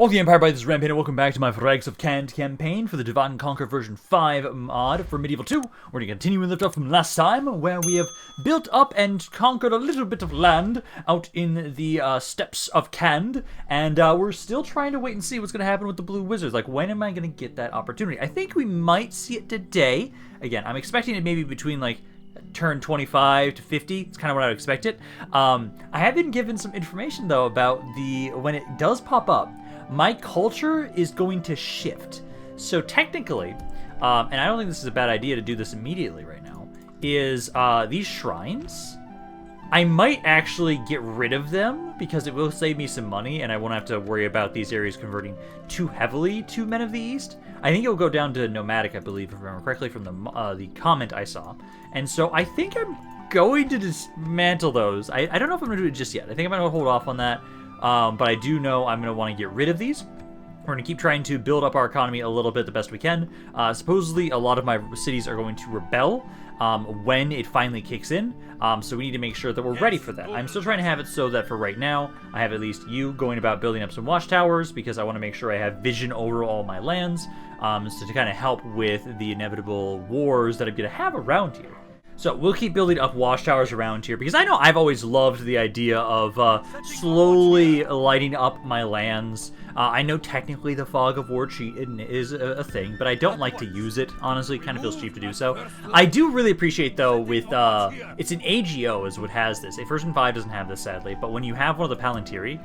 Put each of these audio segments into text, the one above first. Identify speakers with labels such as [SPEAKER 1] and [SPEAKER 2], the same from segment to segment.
[SPEAKER 1] All the Empire by this is Rampaned, and welcome back to my Variags of Khand campaign for the Divide and Conquer version 5 mod for Medieval 2. We're going to continue and lift up from last time, where we have built up and conquered a little bit of land out in the steppes of Khand, and we're still trying to wait and see what's going to happen with the Blue Wizards. Like, when am I going to get that opportunity? I think we might see it today. Again, I'm expecting it maybe between, like, turn 25 to 50. It's kind of what I would expect it. I have been given some information, though, about when it does pop up, my culture is going to shift. So technically, and I don't think this is a bad idea to do this immediately right now, is these shrines, I might actually get rid of them because it will save me some money and I won't have to worry about these areas converting too heavily to Men of the East. I think it'll go down to nomadic, I believe, if I remember correctly from the comment I saw. And so I think I'm going to dismantle those. I don't know if I'm going to do it just yet. I think I'm going to hold off on that. But I do know I'm going to want to get rid of these. We're going to keep trying to build up our economy a little bit the best we can. Supposedly, a lot of my cities are going to rebel when it finally kicks in. So we need to make sure that we're ready for that. I'm still trying to have it so that for right now, I have at least you going about building up some watchtowers because I want to make sure I have vision over all my lands. So to kind of help with the inevitable wars that I'm going to have around here. So we'll keep building up watchtowers around here because I know I've always loved the idea of slowly lighting up my lands. I know technically the Fog of War cheat is a thing, but I don't like to use it. Honestly, it kind of feels cheap to do so. I do really appreciate, though, with it's an AGO is what has this. A version 5 doesn't have this, sadly, but when you have one of the Palantiri,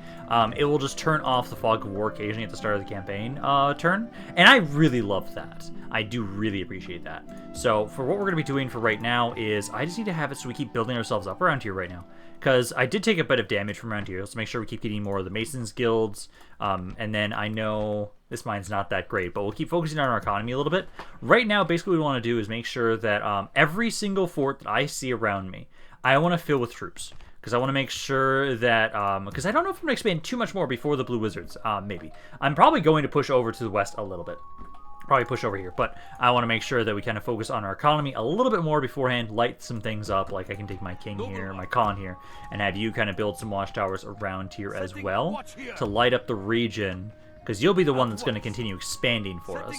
[SPEAKER 1] it will just turn off the Fog of War occasionally at the start of the campaign turn, and I really love that. I do really appreciate that. So for what we're going to be doing for right now is I just need to have it so we keep building ourselves up around here right now. Because I did take a bit of damage from around here. Let's make sure we keep getting more of the Masons Guilds. And then I know this mine's not that great, but we'll keep focusing on our economy a little bit. Right now, basically what we want to do is make sure that every single fort that I see around me, I want to fill with troops. Because I want to make sure that, because I don't know if I'm going to expand too much more before the Blue Wizards, maybe. I'm probably going to push over to the west a little bit. Probably push over here, but I want to make sure that we kind of focus on our economy a little bit more beforehand, light some things up, like I can take my king here, my Khan here, and have you kind of build some watchtowers around here as well to light up the region, because you'll be the one that's going to continue expanding for us.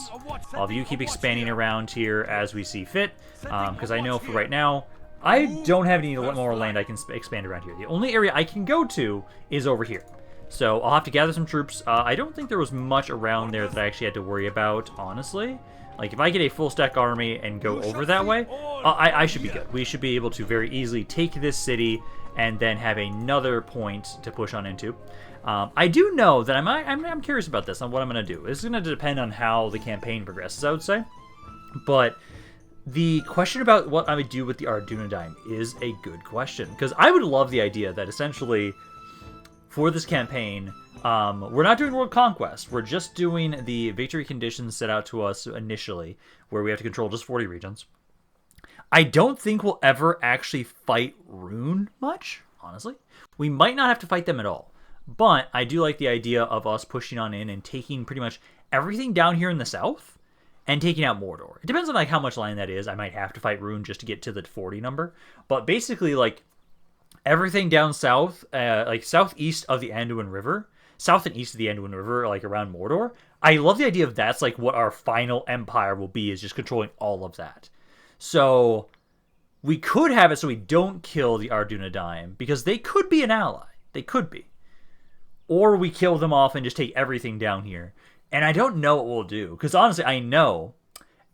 [SPEAKER 1] All of you keep expanding around here as we see fit, because I know for right now, I don't have any more land I can expand around here. The only area I can go to is over here. So I'll have to gather some troops. I don't think there was much around there that I actually had to worry about, honestly. Like, if I get a full stack army and go over that way, I should be good. We should be able to very easily take this city and then have another point to push on into. I do know that I'm curious about this, on what I'm going to do. It's going to depend on how the campaign progresses, I would say. But the question about what I would do with the Ardunadime is a good question. Because I would love the idea that essentially, for this campaign, we're not doing world conquest. We're just doing the victory conditions set out to us initially, where we have to control just 40 regions. I don't think we'll ever actually fight Rune much, honestly. We might not have to fight them at all. But I do like the idea of us pushing on in and taking pretty much everything down here in the south and taking out Mordor. It depends on like how much land that is. I might have to fight Rune just to get to the 40 number. But basically, like, everything down south, like southeast of the Anduin River, south and east of the Anduin River, like around Mordor, I love the idea of that's like what our final empire will be, is just controlling all of that. So we could have it so we don't kill the Ardunadime, because they could be an ally. They could be. Or we kill them off and just take everything down here. And I don't know what we'll do, because honestly, I know,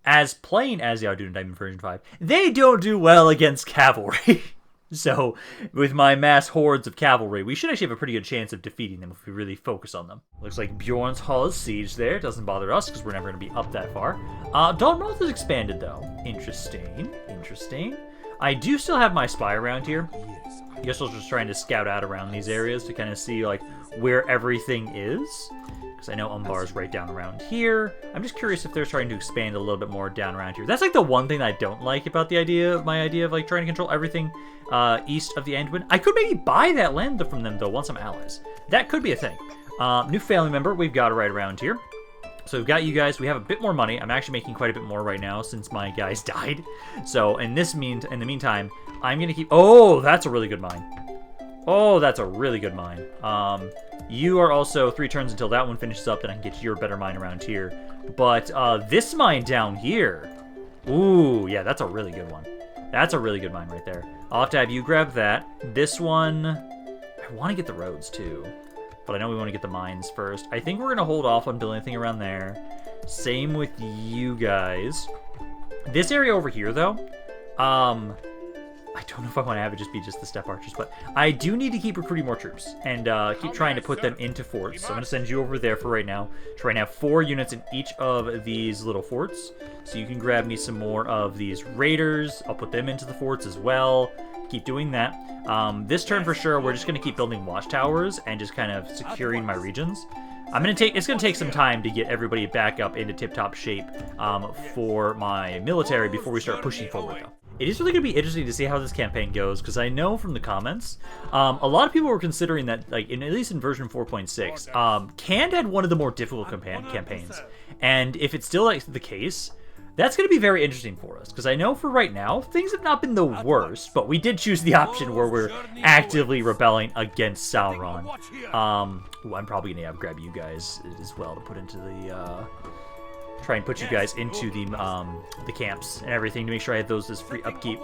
[SPEAKER 1] as playing as the Ardunadime in version 5, they don't do well against cavalry. So, with my mass hordes of cavalry, we should actually have a pretty good chance of defeating them if we really focus on them. Looks like Bjorn's Hall is sieged there. Doesn't bother us, because we're never going to be up that far. Dol Amroth is expanded, though. Interesting. Interesting. I do still have my spy around here. I guess I was just trying to scout out around these areas to kind of see, like, where everything is. Because I know Umbar's right down around here. I'm just curious if they're trying to expand a little bit more down around here. That's like the one thing I don't like about my idea of like trying to control everything east of the Anduin. I could maybe buy that land from them though once I'm allies. That could be a thing. New family member we've got right around here. So we've got you guys. We have a bit more money. I'm actually making quite a bit more right now since my guys died. So in the meantime, I'm gonna keep. Oh, that's a really good mine. Oh, that's a really good mine. You are also 3 turns until that one finishes up, then I can get your better mine around here. But this mine down here, ooh, yeah, that's a really good one. That's a really good mine right there. I'll have to have you grab that. This one, I want to get the roads too, but I know we want to get the mines first. I think we're going to hold off on building anything around there. Same with you guys. This area over here, though, I don't know if I want to have it just be the step archers, but I do need to keep recruiting more troops and keep trying to put them into forts. So I'm going to send you over there for right now. Try and have 4 units in each of these little forts. So you can grab me some more of these raiders. I'll put them into the forts as well. Keep doing that. This turn for sure, we're just going to keep building watchtowers and just kind of securing my regions. It's gonna take some time to get everybody back up into tip-top shape for my military before we start pushing forward, though. It is really going to be interesting to see how this campaign goes, because I know from the comments, a lot of people were considering that, like, at least in version 4.6, Khand had one of the more difficult campaigns. And if it's still the case, that's going to be very interesting for us, because I know for right now, things have not been the worst, but we did choose the option where we're actively rebelling against Sauron. Ooh, I'm probably going to grab you guys as well to put into the... try and put you guys into the camps and everything to make sure I have those as free upkeep.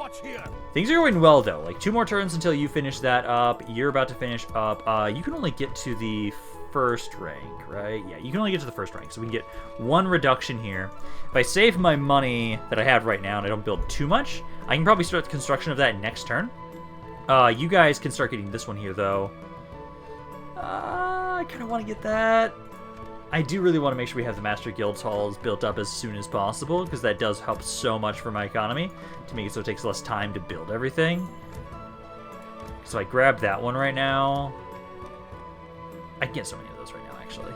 [SPEAKER 1] Things are going well, though. Like, 2 more turns until you finish that up. You're about to finish up. You can only get to the first rank, right? Yeah, you can only get to the first rank, so we can get 1 reduction here. If I save my money that I have right now and I don't build too much, I can probably start the construction of that next turn. You guys can start getting this one here, though. I kind of want to get that. I do really want to make sure we have the Master Guild halls built up as soon as possible, because that does help so much for my economy, to make it so it takes less time to build everything. So I grab that one right now. I can get so many of those right now, actually.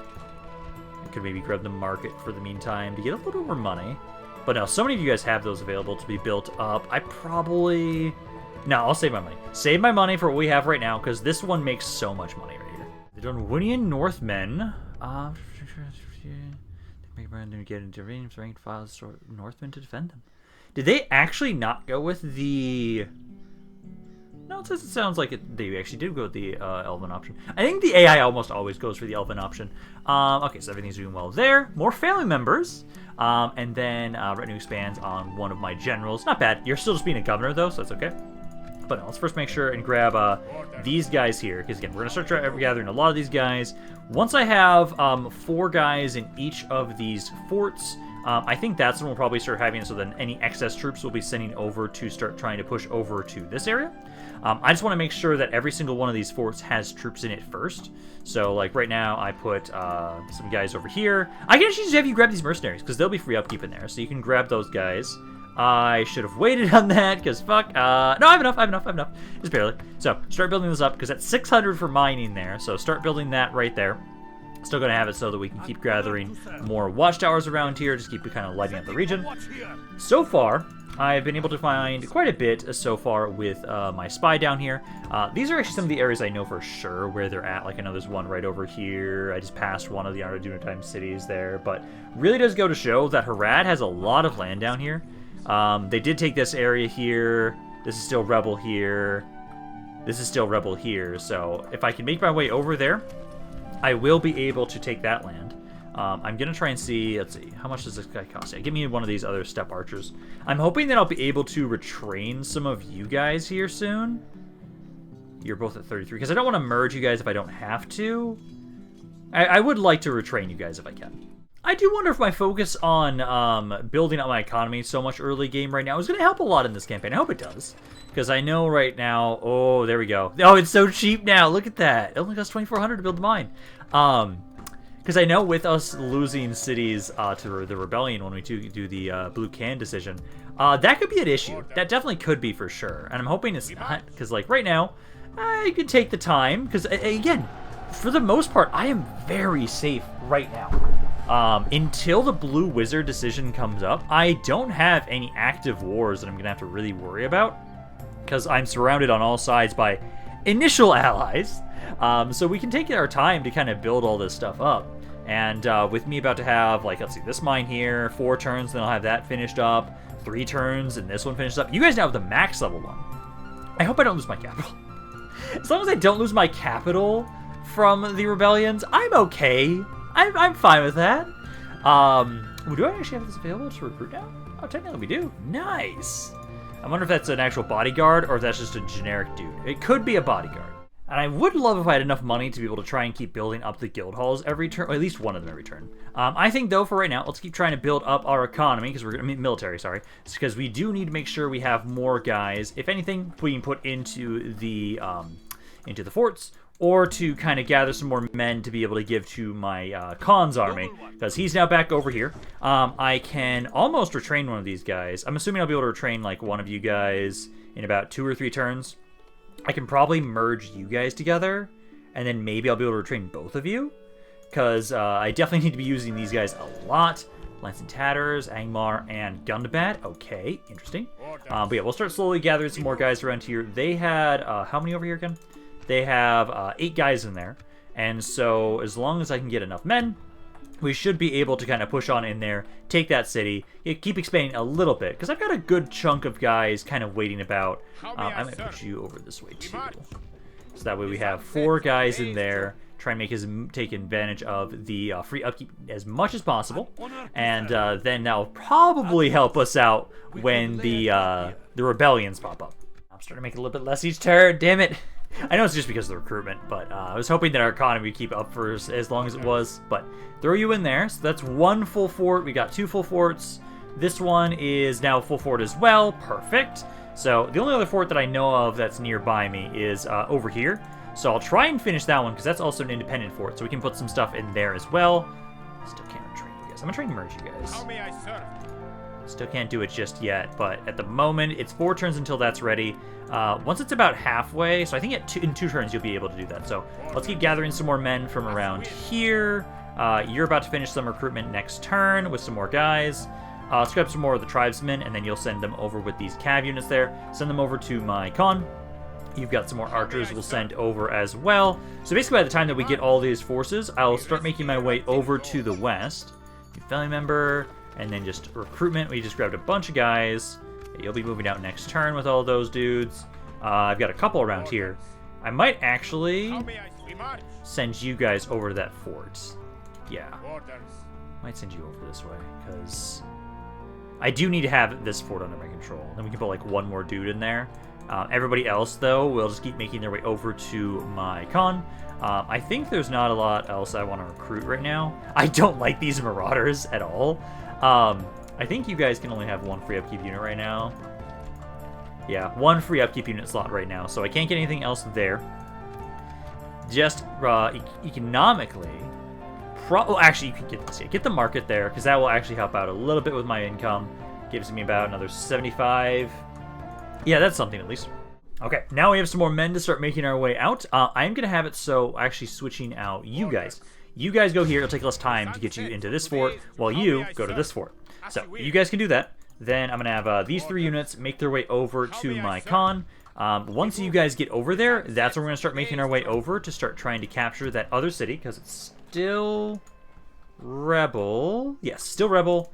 [SPEAKER 1] I could maybe grab the market for the meantime to get a little more money. But no, so many of you guys have those available to be built up. I probably... No, I'll save my money. Save my money for what we have right now, because this one makes so much money right here. The Dorwinion Northmen... make random get into range ranked files Northmen to defend them. Did they actually not go with the... No, it sounds like they actually did go with the Elven option. I think the AI almost always goes for the Elven option. Okay, so everything's doing well there. More family members. And then retinue expands on one of my generals. Not bad. You're still just being a governor, though, so that's okay. But no, let's first make sure and grab these guys here, because again, we're going to start gathering a lot of these guys. Once I have 4 guys in each of these forts, I think that's when we'll probably start having it so then any excess troops we'll be sending over to start trying to push over to this area. I just want to make sure that every single one of these forts has troops in it first. So, like, right now, I put some guys over here. I can actually just have you grab these mercenaries, because they'll be free upkeep in there. So you can grab those guys. I should have waited on that, because fuck. No, I have enough. Just barely. So, start building this up, because that's 600 for mining there. So, start building that right there. Still going to have it so that we can keep gathering more watchtowers around here, just keep kind of lighting up the region. So far, I've been able to find quite a bit so far with my spy down here. These are actually some of the areas I know for sure where they're at. Like, I know there's one right over here. I just passed one of the Arduino cities there. But really does go to show that Ered has a lot of land down here. They did take this area here. This is still rebel here. This is still rebel here. So if I can make my way over there, I will be able to take that land. I'm going to try and see, let's see, how much does this guy cost? Yeah, give me one of these other step archers. I'm hoping that I'll be able to retrain some of you guys here soon. You're both at 33, because I don't want to merge you guys if I don't have to. I would like to retrain you guys if I can. I do wonder if my focus on building up my economy so much early game right now is going to help a lot in this campaign. I hope it does. Because I know right now... Oh, there we go. Oh, it's so cheap now. Look at that. It only costs 2,400 to build mine. Because I know with us losing cities to the rebellion when we do the Blue Can decision, that could be an issue. That definitely could be for sure. And I'm hoping it's not. Because, like, right now, I could take the time. Because, again, for the most part, I am very safe right now. Until the Blue Wizard decision comes up, I don't have any active wars that I'm going to have to really worry about, because I'm surrounded on all sides by initial allies. So we can take our time to kind of build all this stuff up. And with me about to have, like, let's see, this mine here, 4 turns, then I'll have that finished up, 3 turns, and this one finished up. You guys now have the max level one. I hope I don't lose my capital. As long as I don't lose my capital from the rebellions, I'm okay. I'm fine with that. Do I actually have this available to recruit now? Oh, technically we do. Nice. I wonder if that's an actual bodyguard or if that's just a generic dude. It could be a bodyguard. And I would love if I had enough money to be able to try and keep building up the guild halls every turn, or at least one of them every turn. I think, though, for right now, let's keep trying to build up our economy, because military, sorry. It's because we do need to make sure we have more guys, if anything, we can put into the forts, or to kind of gather some more men to be able to give to my Khan's army, because he's now back over here. I can almost retrain one of these guys. I'm assuming I'll be able to retrain, like, one of you guys in about 2 or 3 turns. I can probably merge you guys together, and then maybe I'll be able to retrain both of you, because I definitely need to be using these guys a lot. Lance and Tatters, Angmar, and Gundabad. Okay, interesting. But yeah, we'll start slowly gathering some more guys around here. They had, how many over here again? They have 8 guys in there, and so as long as I can get enough men, we should be able to kind of push on in there, take that city, keep expanding a little bit, because I've got a good chunk of guys kind of waiting about. I might push you over this way too, so that way we have 4 guys in there, try and take advantage of the free upkeep as much as possible, and then that'll probably help us out when the rebellions pop up. I'm starting to make it a little bit less each turn, damn it. I know it's just because of the recruitment, but I was hoping that our economy would keep up for as long as it was. But throw you in there. So that's 1 full fort. We got 2 full forts. This one is now a full fort as well. Perfect. So the only other fort that I know of that's nearby me is over here. So I'll try and finish that one because that's also an independent fort. So we can put some stuff in there as well. Still can't train you guys. I'm going to try and merge you guys.
[SPEAKER 2] How may I serve?
[SPEAKER 1] Still can't do it just yet, but at the moment, it's 4 turns until that's ready. Once it's about halfway, so I think in 2 turns you'll be able to do that. So let's keep gathering some more men from around here. You're about to finish some recruitment next turn with some more guys. Let's grab some more of the tribesmen, and then you'll send them over with these cav units there. Send them over to my Khan. You've got some more archers we'll send over as well. So basically, by the time that we get all these forces, I'll start making my way over to the west. Family member... And then just recruitment, we just grabbed a bunch of guys. You'll be moving out next turn with all those dudes. I've got a couple around here. I might actually send you guys over to that fort. Yeah. Might send you over this way, because I do need to have this fort under my control. Then we can put like 1 more dude in there. Everybody else, though, will just keep making their way over to my Khan. I think there's not a lot else I want to recruit right now. I don't like these marauders at all. I think you guys can only have 1 free upkeep unit right now. Yeah, 1 free upkeep unit slot right now, so I can't get anything else there. Just economically, actually, you can get this. Get the market there, because that will actually help out a little bit with my income. Gives me about another 75. Yeah, that's something at least. Okay, now we have some more men to start making our way out. I'm going to have it so actually switching out you guys. You guys go here. It'll take less time to get you into this fort, while you go to this fort. So you guys can do that. Then I'm going to have these 3 units make their way over to my Khan. Once you guys get over there, that's when we're going to start making our way over to start trying to capture that other city, because it's still rebel. Yes, still rebel.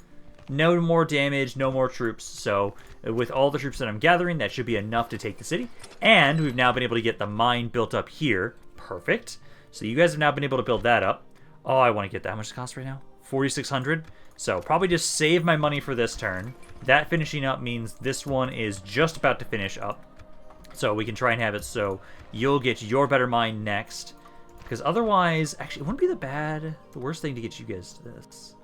[SPEAKER 1] No more damage, no more troops. So with all the troops that I'm gathering, that should be enough to take the city. And we've now been able to get the mine built up here. Perfect. So you guys have now been able to build that up. Oh, I want to get that. How much does it cost right now? 4,600. So probably just save my money for this turn. That finishing up means this one is just about to finish up. So we can try and have it so you'll get your better mine next. Because otherwise, actually, it wouldn't be the worst thing to get you guys to this.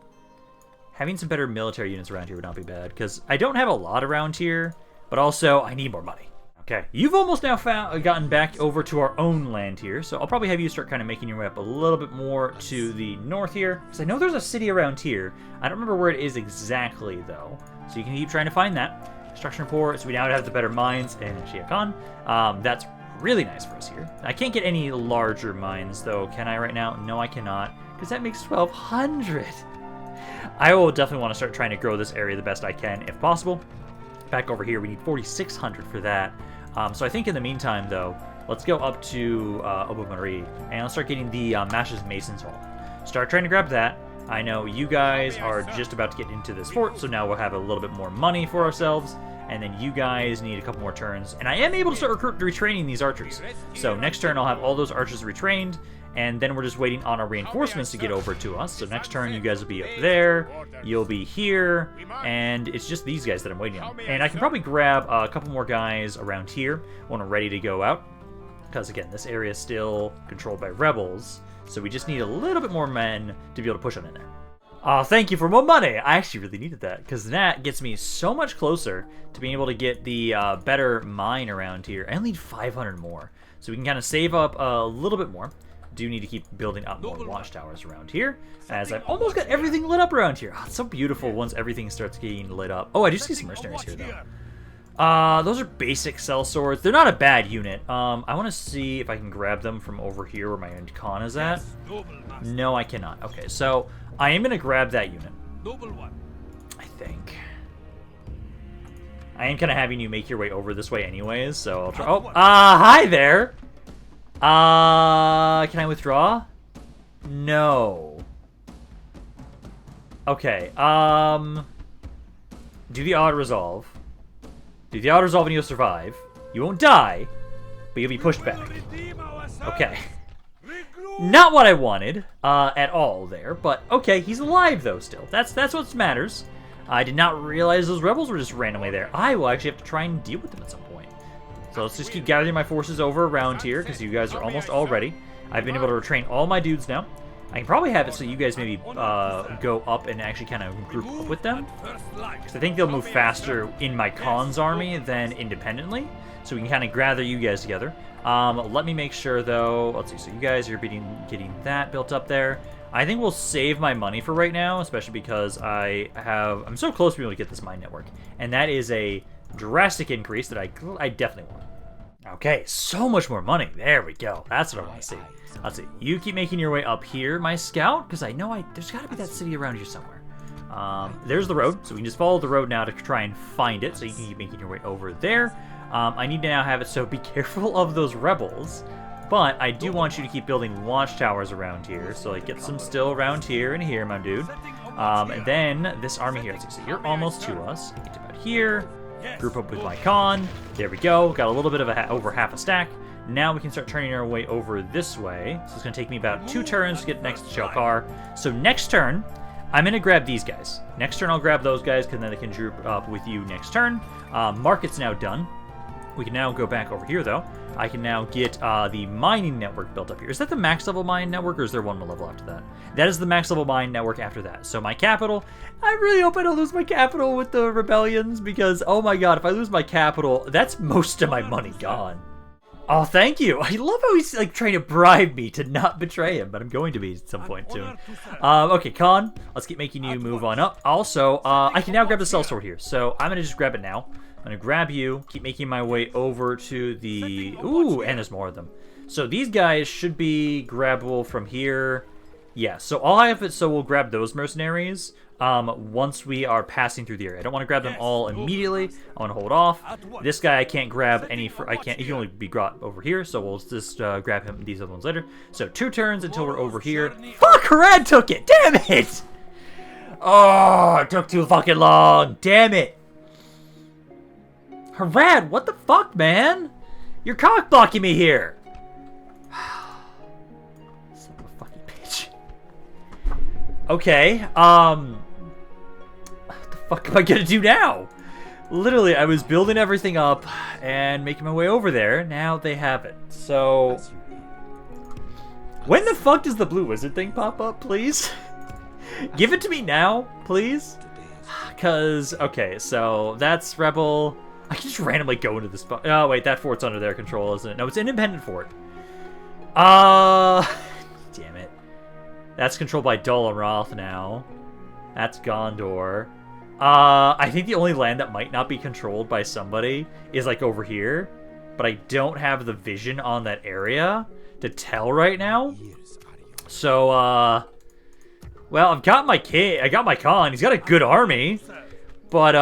[SPEAKER 1] Having some better military units around here would not be bad, because I don't have a lot around here, but also I need more money. Okay, you've almost now gotten back over to our own land here, so I'll probably have you start kind of making your way up a little bit more to the north here, because I know there's a city around here. I don't remember where it is exactly, though, so you can keep trying to find that. Construction report, so we now have the better mines in Shia Khan. That's really nice for us here. I can't get any larger mines, though, can I right now? No, I cannot, because that makes 1,200. I will definitely want to start trying to grow this area the best I can, if possible. Back over here, we need 4,600 for that. So I think in the meantime, though, let's go up to Obiamari, and let's start getting the Mash's Mason's Hall. Start trying to grab that. I know you guys are just about to get into this fort, so now we'll have a little bit more money for ourselves. and then you guys need a couple more turns. And I am able to start retraining these archers. So next turn I'll have all those archers retrained, and then we're just waiting on our reinforcements to get over to us. So next turn you guys will be up there, you'll be here, and it's just these guys that I'm waiting on. And I can probably grab a couple more guys around here when I'm ready to go out. Because again, this area is still controlled by rebels, so we just need a little bit more men to be able to push on in there. Thank you for more money! I actually really needed that, because that gets me so much closer to being able to get the better mine around here. I only need 500 more, so we can kind of save up a little bit more. Do need to keep building up more watchtowers around here, as I've almost got everything lit up around here. Oh, it's so beautiful once everything starts getting lit up. Oh, I do see some mercenaries here, though. Those are basic cell swords. They're not a bad unit. I want to see if I can grab them from over here where my con is at. No, I cannot. Okay, so I am going to grab that unit. I think. I am kind of having you make your way over this way anyways, so I'll try. Oh, hi there! Can I withdraw? No. Okay, do the auto-resolve. Do the auto-resolve and you'll survive. You won't die, but you'll be pushed back. Okay. Not what I wanted, at all there, but okay, he's alive though still. That's what matters. I did not realize those rebels were just randomly there. I will actually have to try and deal with them at some point. So let's just keep gathering my forces over around here, because you guys are almost all ready. I've been able to retrain all my dudes now. I can probably have it so you guys maybe go up and actually kind of group up with them. Because I think they'll move faster in my Khan's army than independently. So we can kind of gather you guys together. Let me make sure, though. Let's see. So you guys are getting that built up there. I think we'll save my money for right now, especially because I'm so close to being able to get this mine network. And that is a drastic increase that I definitely want. Okay, so much more money. There we go. That's what I want to see. Let's see. You keep making your way up here, my scout, because I know there's got to be that city around here somewhere. There's the road, so we can just follow the road now to try and find it, so you can keep making your way over there. I need to now have it, so be careful of those rebels, but I do want you to keep building watchtowers around here, so like get some still around here and here, my dude. And then this army here, so you're almost to us. Get to about here, group up with my Khan. There we go. Got a little bit of over half a stack. Now we can start turning our way over this way. So it's going to take me about 2 turns to get next to Chelkar. So next turn, I'm going to grab these guys. Next turn, I'll grab those guys, because then they can group up with you next turn. Market's now done. We can now go back over here, though. I can now get the mining network built up here. Is that the max level mine network, or is there one more level after that? That is the max level mine network after that. So my capital, I really hope I don't lose my capital with the rebellions, because, oh my god, if I lose my capital, that's most of my money gone. Oh, thank you. I love how he's like trying to bribe me to not betray him, but I'm going to be at some point soon. Okay, Khan, let's keep making you move on up. Also, I can now grab the cell sword here, so I'm going to just grab it now. I'm going to grab you, keep making my way over to the... Ooh, and there's more of them. So these guys should be grabbable from here. Yeah, so all I have it, so we'll grab those mercenaries once we are passing through the area. I don't want to grab them all immediately. I want to hold off. This guy I can't grab any... he can only be brought over here, so we'll just grab him these other ones later. So 2 turns until we're over here. Fuck, Ered took it! Damn it! Oh, it took too fucking long. Damn it. Ered, what the fuck, man? You're cock blocking me here. Son of a fucking bitch. Okay, what the fuck am I gonna do now? Literally, I was building everything up and making my way over there. Now they have it. So, when the fuck does the blue wizard thing pop up, please? Give it to me now, please. Cause, okay, so that's Rebel. I can just randomly go into this spot. Oh, wait, that fort's under their control, isn't it? No, it's an independent fort. Damn it. That's controlled by Dol Amroth now. That's Gondor. I think the only land that might not be controlled by somebody is, like, over here. But I don't have the vision on that area to tell right now. So, well, I've got my king. I got my Khan. He's got a good army. But,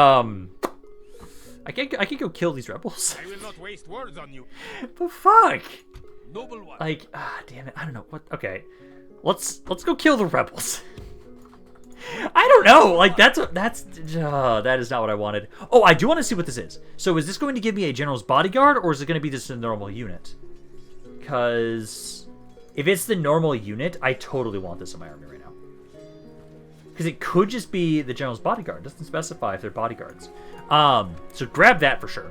[SPEAKER 1] I can go kill these rebels.
[SPEAKER 2] I will not waste words on you.
[SPEAKER 1] But fuck.
[SPEAKER 2] Noble one.
[SPEAKER 1] Like, damn it. I don't know what. Okay, let's go kill the rebels. I I don't know. Like, that is not what I wanted. Oh, I do want to see what this is. So is this going to give me a general's bodyguard, or is it going to be just a normal unit? Because if it's the normal unit, I totally want this in my army right now. Because it could just be the general's bodyguard. It doesn't specify if they're bodyguards. So grab that for sure.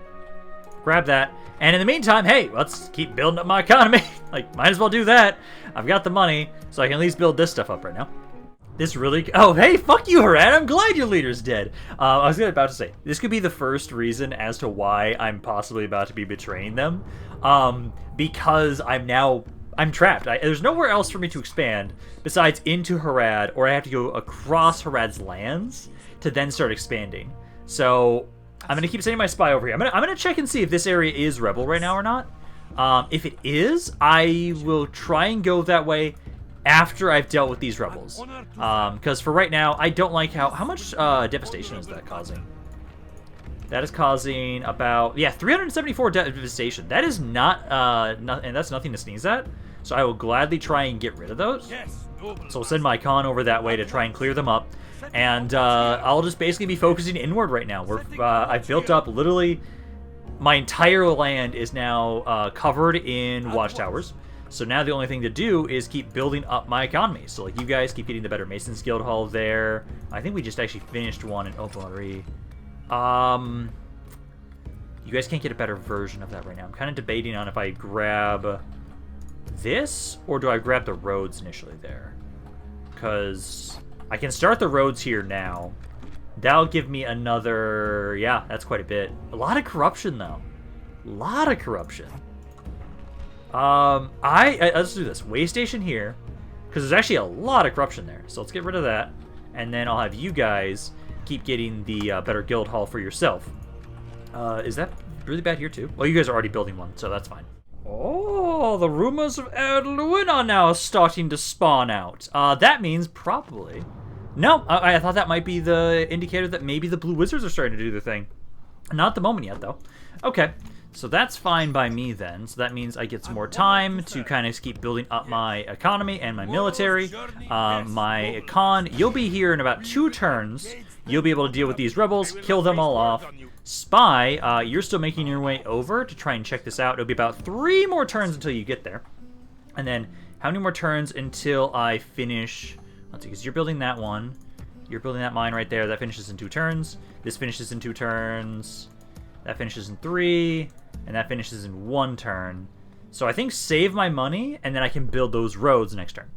[SPEAKER 1] Grab that. And in the meantime, hey, let's keep building up my economy. Like, might as well do that. I've got the money, so I can at least build this stuff up right now. This really... Oh, hey, fuck you, Harad. I'm glad your leader's dead. I was about to say, this could be the first reason as to why I'm possibly about to be betraying them. Because I'm trapped. There's nowhere else for me to expand besides into Harad, or I have to go across Harad's lands to then start expanding. So I'm going to keep sending my spy over here. I'm going to check and see if this area is rebel right now or not. If it is, I will try and go that way after I've dealt with these rebels. Because for right now, I don't like how much devastation is that causing? That is causing about, 374 devastation. That is not, and that's nothing to sneeze at. So I will gladly try and get rid of those. So I'll send my con over that way to try and clear them up. And I'll just basically be focusing inward right now. I've built up literally, my entire land is now covered in watchtowers. So now the only thing to do is keep building up my economy. So like you guys keep getting the better Masons Guild Hall there. I think we just actually finished one in Obiamari. You guys can't get a better version of that right now. I'm kind of debating on if I grab this or do I grab the roads initially there. Because I can start the roads here now. That'll give me another... Yeah, that's quite a bit. A lot of corruption, though. A lot of corruption. Let's do this. Way station here. Because there's actually a lot of corruption there. So let's get rid of that. And then I'll have you guys keep getting the better guild hall for yourself. Is that really bad here, too? Well, you guys are already building one, so that's fine. Oh, the rumors of Ered Luin are now starting to spawn out. That means probably... No, I thought that might be the indicator that maybe the Blue Wizards are starting to do their thing. Not at the moment yet, though. Okay, so that's fine by me then. So that means I get some more time to kind of keep building up my economy and my military. My econ, you'll be here in about 2 turns. You'll be able to deal with these rebels, kill them all off. Spy, you're still making your way over to try and check this out. It'll be about 3 more turns until you get there. And then how many more turns until I finish... Let's see, because you're building that one. You're building that mine right there. That finishes in 2 turns. This finishes in 2 turns. That finishes in 3. And that finishes in 1 turn. So I think save my money, and then I can build those roads next turn.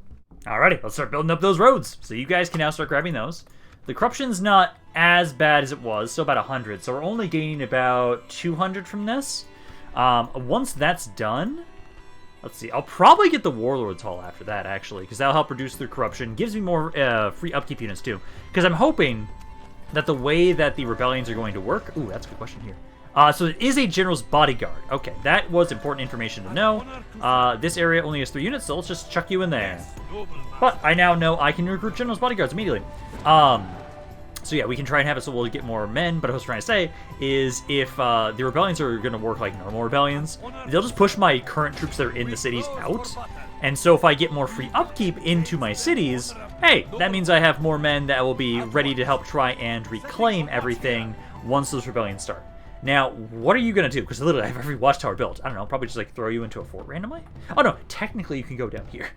[SPEAKER 1] Alrighty, let's start building up those roads. So you guys can now start grabbing those. The corruption's not as bad as it was, so about 100. So we're only gaining about 200 from this. Once that's done... Let's see, I'll probably get the Warlord's Hall after that, actually, because that'll help reduce their corruption. Gives me more free upkeep units, too. Because I'm hoping that the way that the rebellions are going to work... Ooh, that's a good question here. So it is a general's bodyguard. Okay, that was important information to know. This area only has 3 units, so let's just chuck you in there. But I now know I can recruit general's bodyguards immediately. So yeah, we can try and have it so we'll get more men, but what I was trying to say is if the rebellions are going to work like normal rebellions, they'll just push my current troops that are in the cities out. And so if I get more free upkeep into my cities, hey, that means I have more men that will be ready to help try and reclaim everything once those rebellions start. Now, what are you going to do? Because literally I have every watchtower built. I don't know, probably just like throw you into a fort randomly? Oh no, technically you can go down here.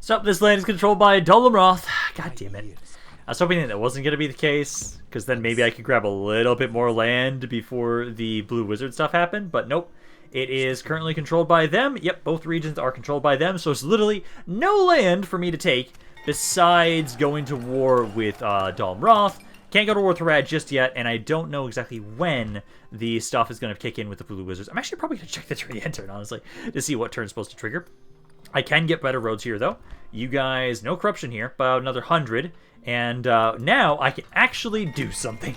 [SPEAKER 1] So this land is controlled by Dol Amroth. God damn it. I was hoping that wasn't going to be the case, because then maybe I could grab a little bit more land before the Blue Wizard stuff happened, but nope. It is currently controlled by them. Yep, both regions are controlled by them, so it's literally no land for me to take besides going to war with Dol Amroth. Can't go to war with Harad just yet, and I don't know exactly when the stuff is going to kick in with the Blue Wizards. I'm actually probably going to check the turn turn, honestly, to see what turn's supposed to trigger. I can get better roads here, though. You guys, no corruption here, about another 100. And now I can actually do something.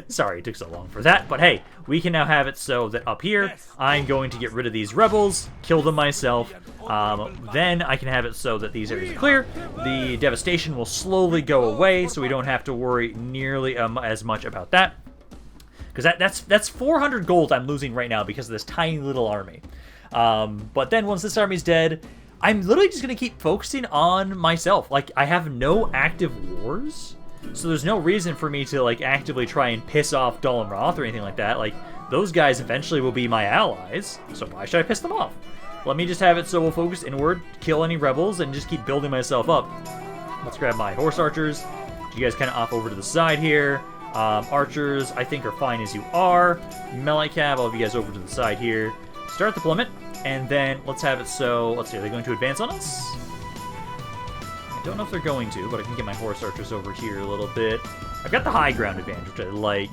[SPEAKER 1] Sorry it took so long for that, but hey, we can now have it so that up here, I'm going to get rid of these rebels, kill them myself. Then I can have it so that these areas are clear. The devastation will slowly go away, so we don't have to worry nearly as much about that. Because that's 400 gold I'm losing right now because of this tiny little army. But then once this army's dead, I'm literally just going to keep focusing on myself. Like, I have no active wars. So there's no reason for me to, like, actively try and piss off Dol Amroth or anything like that. Like, those guys eventually will be my allies, so why should I piss them off? Let me just have it so we'll focus inward, kill any rebels, and just keep building myself up. Let's grab my horse archers. You guys kind of off over to the side here. Archers, I think, are fine as you are. Melee cav, I'll have you guys over to the side here. Start deployment, and then let's have it so... Let's see, are they going to advance on us? I don't know if they're going to, but I can get my horse archers over here a little bit. I've got the high ground advantage, which I like.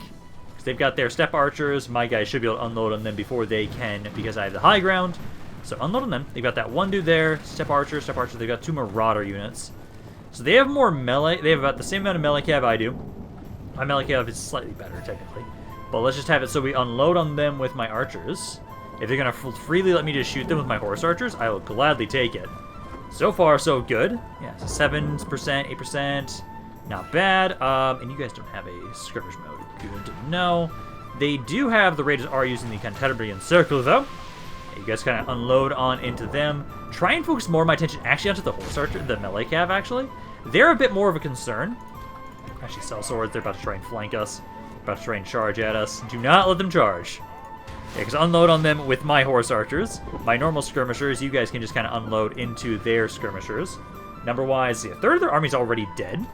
[SPEAKER 1] Because they've got their step archers. My guys should be able to unload on them before they can, because I have the high ground. So unload on them. They've got that one dude there. Step archer, step archer. They've got 2 marauder units. So they have more melee. They have about the same amount of melee cav I do. My melee cav is slightly better, technically. But let's just have it so we unload on them with my archers. If they're going to freely let me just shoot them with my horse archers, I will gladly take it. So far, so good. Yeah, so 7%, 8%. Not bad. And you guys don't have a skirmish mode. Good to know. They do have the raiders are using the Canterbury Circle, though. You guys kind of unload on into them. Try and focus more of my attention actually onto the horse archer, the melee cav, actually. They're a bit more of a concern. Actually, sell swords. They're about to try and flank us. About to try and charge at us. Do not let them charge. Yeah, because unload on them with my horse archers. My normal skirmishers, you guys can just kind of unload into their skirmishers. Number-wise, a third of their army's already dead.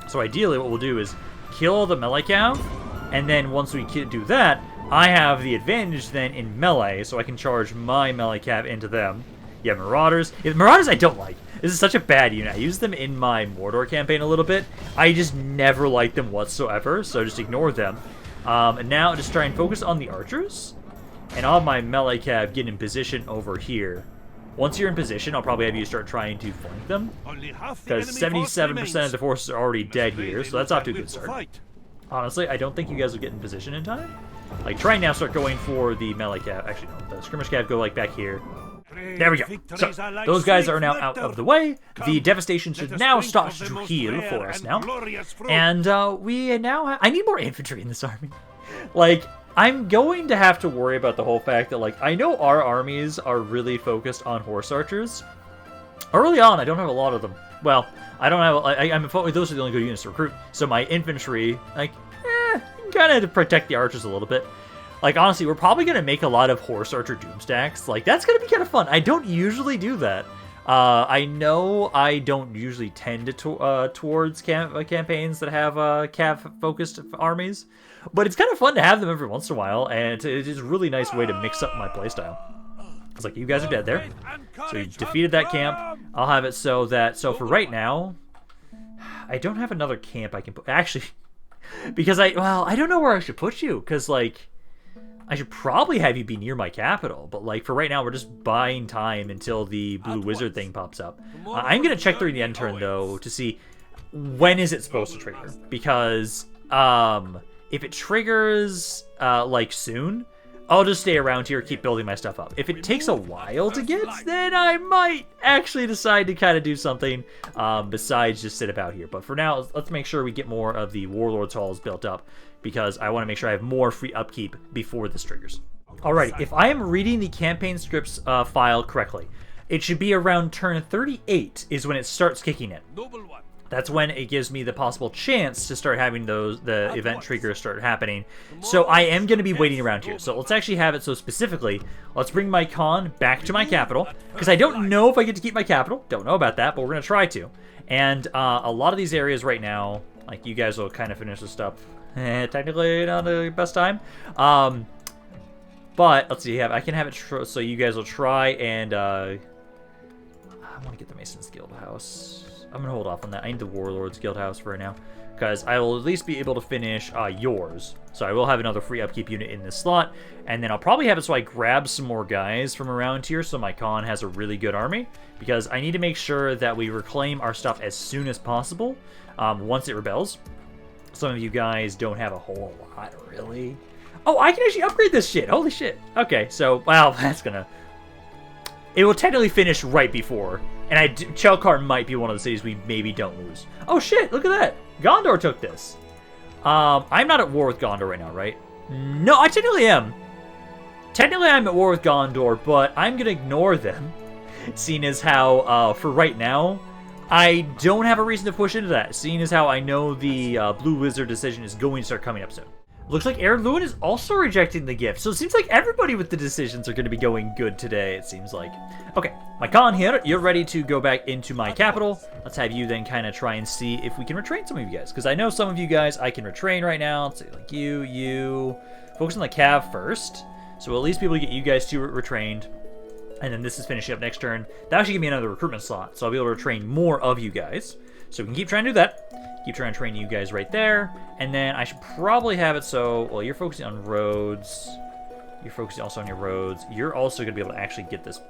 [SPEAKER 1] So ideally, what we'll do is kill the melee cav, and then once we do that, I have the advantage then in melee, so I can charge my melee cav into them. Yeah, Marauders. Yeah, Marauders I don't like. This is such a bad unit. I use them in my Mordor campaign a little bit. I just never like them whatsoever, so just ignore them. And now just try and focus on the archers. And I'll have my melee cav get in position over here. Once you're in position, I'll probably have you start trying to flank them. Because 77% of the forces are already dead here, so that's off to a good start. Honestly, I don't think you guys will get in position in time. Like, try and now start going for the melee cav. Actually, no, the skirmish cav go, like, back here. There we go. So, those guys are now out of the way. The devastation should now start to heal for us now. And we now I need more infantry in this army. Like, I'm going to have to worry about the whole fact that, like, I know our armies are really focused on horse archers. Early on, I don't have a lot of them. Well, I don't have... those are the only good units to recruit. So my infantry, like, kind of to protect the archers a little bit. Like, honestly, we're probably going to make a lot of horse archer doom stacks. Like, that's going to be kind of fun. I don't usually do that. I know I don't usually tend to towards campaigns that have cav-focused armies. But it's kind of fun to have them every once in a while, and it is a really nice way to mix up my playstyle. It's like, you guys are dead there. So you defeated that camp. I'll have it so that... So for right now, I don't have another camp I can put... Actually, because I don't know where I should put you, because, like... I should probably have you be near my capital, but, like, for right now, we're just buying time until the blue wizard thing pops up. I'm going to check during the end turn, though, to see when is it supposed to trigger, because if it triggers, like, soon, I'll just stay around here, keep building my stuff up. If it takes a while to get, then I might actually decide to kind of do something besides just sit about here. But for now, let's make sure we get more of the Warlord's Halls built up, because I want to make sure I have more free upkeep before this triggers. Alrighty, if I am reading the campaign scripts file correctly, it should be around turn 38 is when it starts kicking in. That's when it gives me the possible chance to start having the event triggers start happening. So I am going to be waiting around here. So let's actually have it so specifically, let's bring my Khan back to my capital, because I don't know if I get to keep my capital. Don't know about that, but we're going to try to. And a lot of these areas right now, like, you guys will kind of finish this stuff. Technically not the best time. But let's see, I can have it so you guys will try and I want to get the Mason's Guild House. I'm gonna hold off on that. I need the Warlord's Guild House for right now, because I will at least be able to finish yours. So I will have another free upkeep unit in this slot, and then I'll probably have it so I grab some more guys from around here so my Khan has a really good army, because I need to make sure that we reclaim our stuff as soon as possible once it rebels. Some of you guys don't have a whole lot, really. Oh, I can actually upgrade this shit. Holy shit. Okay, so, well, that's gonna... It will technically finish right before. And Chelkar might be one of the cities we maybe don't lose. Oh, shit, look at that. Gondor took this. I'm not at war with Gondor right now, right? No, I technically am. Technically, I'm at war with Gondor, but I'm gonna ignore them. Seeing as how, for right now, I don't have a reason to push into that, seeing as how I know the Blue Wizard decision is going to start coming up soon. Looks like Ered Luin is also rejecting the gift, so it seems like everybody with the decisions are going to be going good today, it seems like. Okay, my Khan here, you're ready to go back into my capital. Let's have you then kind of try and see if we can retrain some of you guys, because I know some of you guys I can retrain right now. Let's say like you. Focus on the Cav first, so we'll at least be able to get you guys 2 retrained. And then this is finishing up next turn. That'll actually give me another recruitment slot, so I'll be able to train more of you guys. So we can keep trying to do that. Keep trying to train you guys right there. And then I should probably have it so, well, you're focusing on roads. You're focusing also on your roads. You're also going to be able to actually get this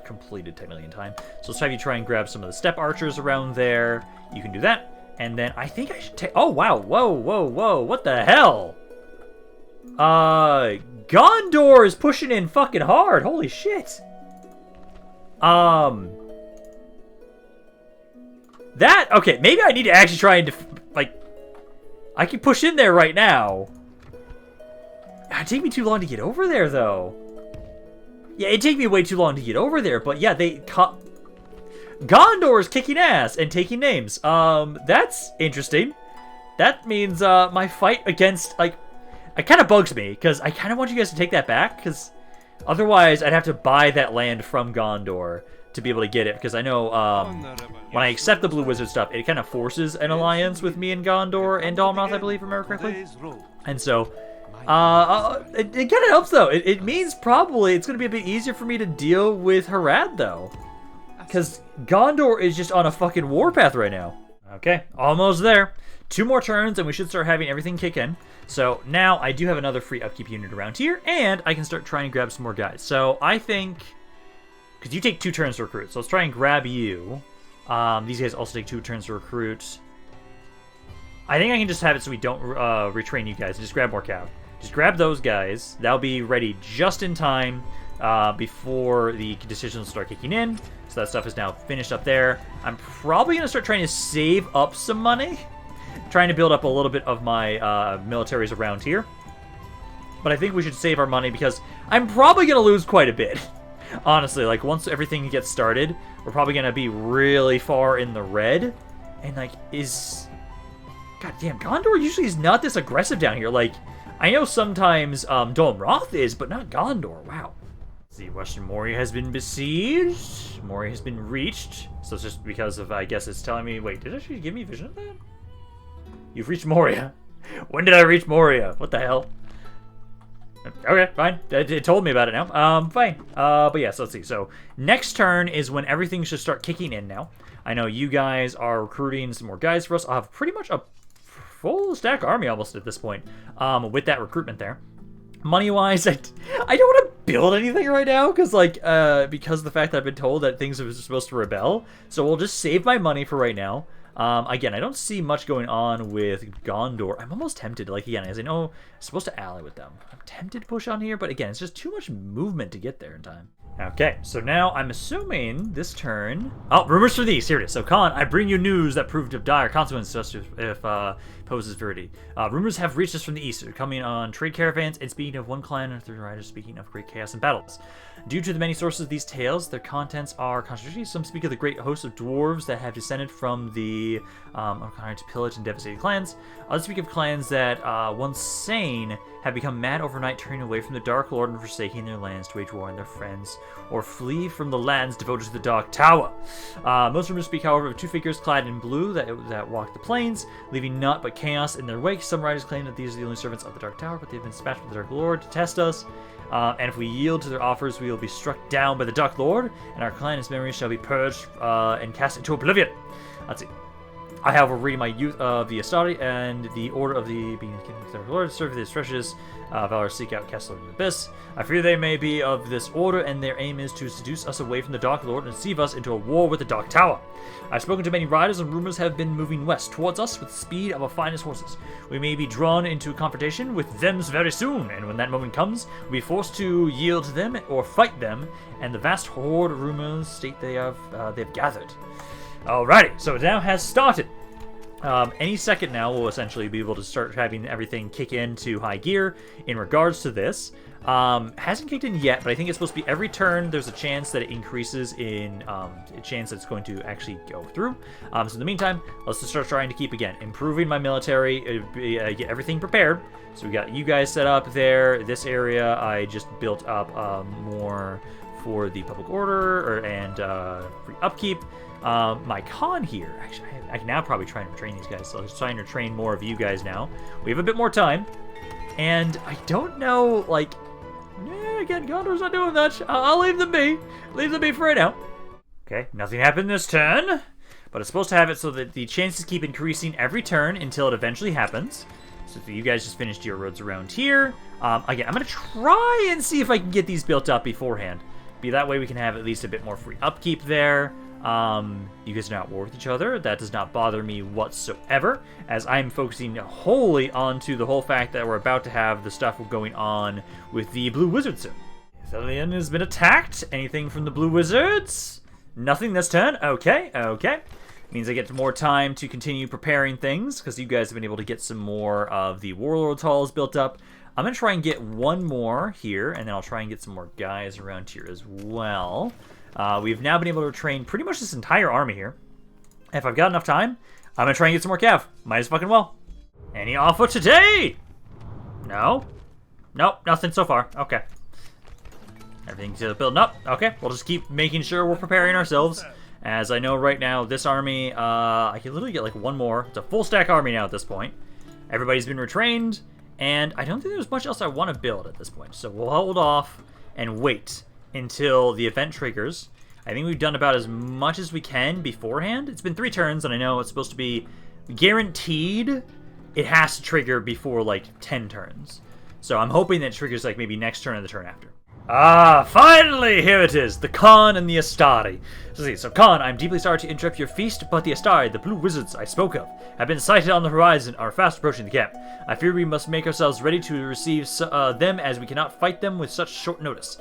[SPEAKER 1] completed technically in time. So let's have you try and grab some of the step archers around there. You can do that. And then I think I should take, oh wow, whoa, what the hell? Gondor is pushing in fucking hard, holy shit. That, okay, maybe I need to actually try and, like, I can push in there right now. It'd take me too long to get over there, though. Yeah, it'd take me way too long to get over there, but yeah, Gondor is kicking ass and taking names. That's interesting. That means, my fight against, like, it kind of bugs me, because I kind of want you guys to take that back, because otherwise I'd have to buy that land from Gondor to be able to get it, because I know when I accept the Blue Wizard stuff, it kind of forces an alliance with me and Gondor and Dol Amroth, I believe, if I remember correctly. And so, it kind of helps, though. It means probably it's going to be a bit easier for me to deal with Ered, though. Because Gondor is just on a fucking warpath right now. Okay, almost there. 2 more turns, and we should start having everything kick in. So now I do have another free upkeep unit around here, and I can start trying to grab some more guys. So I think, because you take 2 turns to recruit, so let's try and grab you. These guys also take 2 turns to recruit. I think I can just have it so we don't retrain you guys and just grab more cav. Just grab those guys. That'll be ready just in time before the decisions start kicking in. So that stuff is now finished up there. I'm probably going to start trying to save up some money. Trying to build up a little bit of my militaries around here. But I think we should save our money because I'm probably going to lose quite a bit. Honestly, like, once everything gets started, we're probably going to be really far in the red. And, like, God damn, Gondor usually is not this aggressive down here. Like, I know sometimes Dol Amroth is, but not Gondor. Wow. Let's see, Western Moria has been besieged. Moria has been reached. So it's just because of, I guess it's telling me... Wait, did it actually give me a vision of that? You've reached Moria. When did I reach Moria? What the hell? Okay, fine. It told me about it now. Fine. But yes, let's see. So next turn is when everything should start kicking in now. I know you guys are recruiting some more guys for us. I'll have pretty much a full stack army almost at this point with that recruitment there. Money-wise, I don't want to build anything right now because of the fact that I've been told that things are supposed to rebel. So we'll just save my money for right now. Again, I don't see much going on with Gondor. I'm almost tempted, like, again, as I know I'm supposed to ally with them. I'm tempted to push on here, but again, it's just too much movement to get there in time. Okay, so now I'm assuming this turn... Oh, rumors for these. Here it is. So, Khan, I bring you news that proved of dire consequences if poses verity. Rumors have reached us from the east. They're coming on trade caravans, and speaking of one clan and 3 riders, speaking of great chaos and battles. Due to the many sources of these tales, their contents are contradictory. Some speak of the great host of dwarves that have descended from the to pillage and devastate clans. Others speak of clans that, once sane, have become mad overnight, turning away from the Dark Lord and forsaking their lands to wage war on their friends, or flee from the lands devoted to the Dark Tower. Most rumors speak, however, of 2 figures clad in blue that walk the plains, leaving naught but chaos in their wake. Some writers claim that these are the only servants of the Dark Tower, but they've been dispatched by the Dark Lord to test us. And if we yield to their offers, we will be struck down by the Dark Lord, and our clan and its memories shall be purged and cast into oblivion. Let's see. I have reading my youth of the ISTARI'S and the order of the being of the Lord, serve the stretches, valor seek out castle of the abyss. I fear they may be of this order, and their aim is to seduce us away from the Dark Lord and deceive us into a war with the Dark Tower. I've spoken to many riders, and rumors have been moving west towards us with the speed of our finest horses. We may be drawn into a confrontation with them very soon, and when that moment comes, we'll be forced to yield to them or fight them, and the vast horde rumors state they've gathered. Alrighty, so it now has started. Any second now, we'll essentially be able to start having everything kick into high gear in regards to this. Hasn't kicked in yet, but I think it's supposed to be every turn there's a chance that it increases in a chance that it's going to actually go through. So in the meantime, let's just start trying to keep, again, improving my military, get everything prepared. So we got you guys set up there. This area I just built up more for the public order and free upkeep. My con here, actually, I can now probably try and train these guys. So I'm trying to train more of you guys now. We have a bit more time. And I don't know, like, again, Gondor's not doing much. I'll leave them be. Leave them be for right now. Okay, nothing happened this turn. But it's supposed to have it so that the chances keep increasing every turn until it eventually happens. So you guys just finished your roads around here. Again, I'm going to try and see if I can get these built up beforehand. Be that way we can have at least a bit more free upkeep there. You guys are not at war with each other. That does not bother me whatsoever, as I'm focusing wholly onto the whole fact that we're about to have the stuff going on with the Blue Wizards soon. Thelian has been attacked. Anything from the Blue Wizards? Nothing this turn? Okay, okay. Means I get more time to continue preparing things, because you guys have been able to get some more of the Warlords Halls built up. I'm going to try and get one more here, and then I'll try and get some more guys around here as well. We've now been able to train pretty much this entire army here. If I've got enough time, I'm going to try and get some more cav. Might as fucking well. Any offer today? No? Nope, nothing so far. Okay. Everything's building up. Okay, we'll just keep making sure we're preparing ourselves. As I know right now, this army, I can literally get like one more. It's a full stack army now at this point. Everybody's been retrained, and I don't think there's much else I want to build at this point. So we'll hold off and wait until the event triggers. I think we've done about as much as we can beforehand. It's been 3 turns, and I know it's supposed to be guaranteed it has to trigger before like 10 turns. So I'm hoping that it triggers like maybe next turn or the turn after. Ah, finally! Here it is, the Khan and the Astari. So Khan, I'm deeply sorry to interrupt your feast, but the Astari, the Blue Wizards I spoke of, have been sighted on the horizon and are fast approaching the camp. I fear we must make ourselves ready to receive them, as we cannot fight them with such short notice.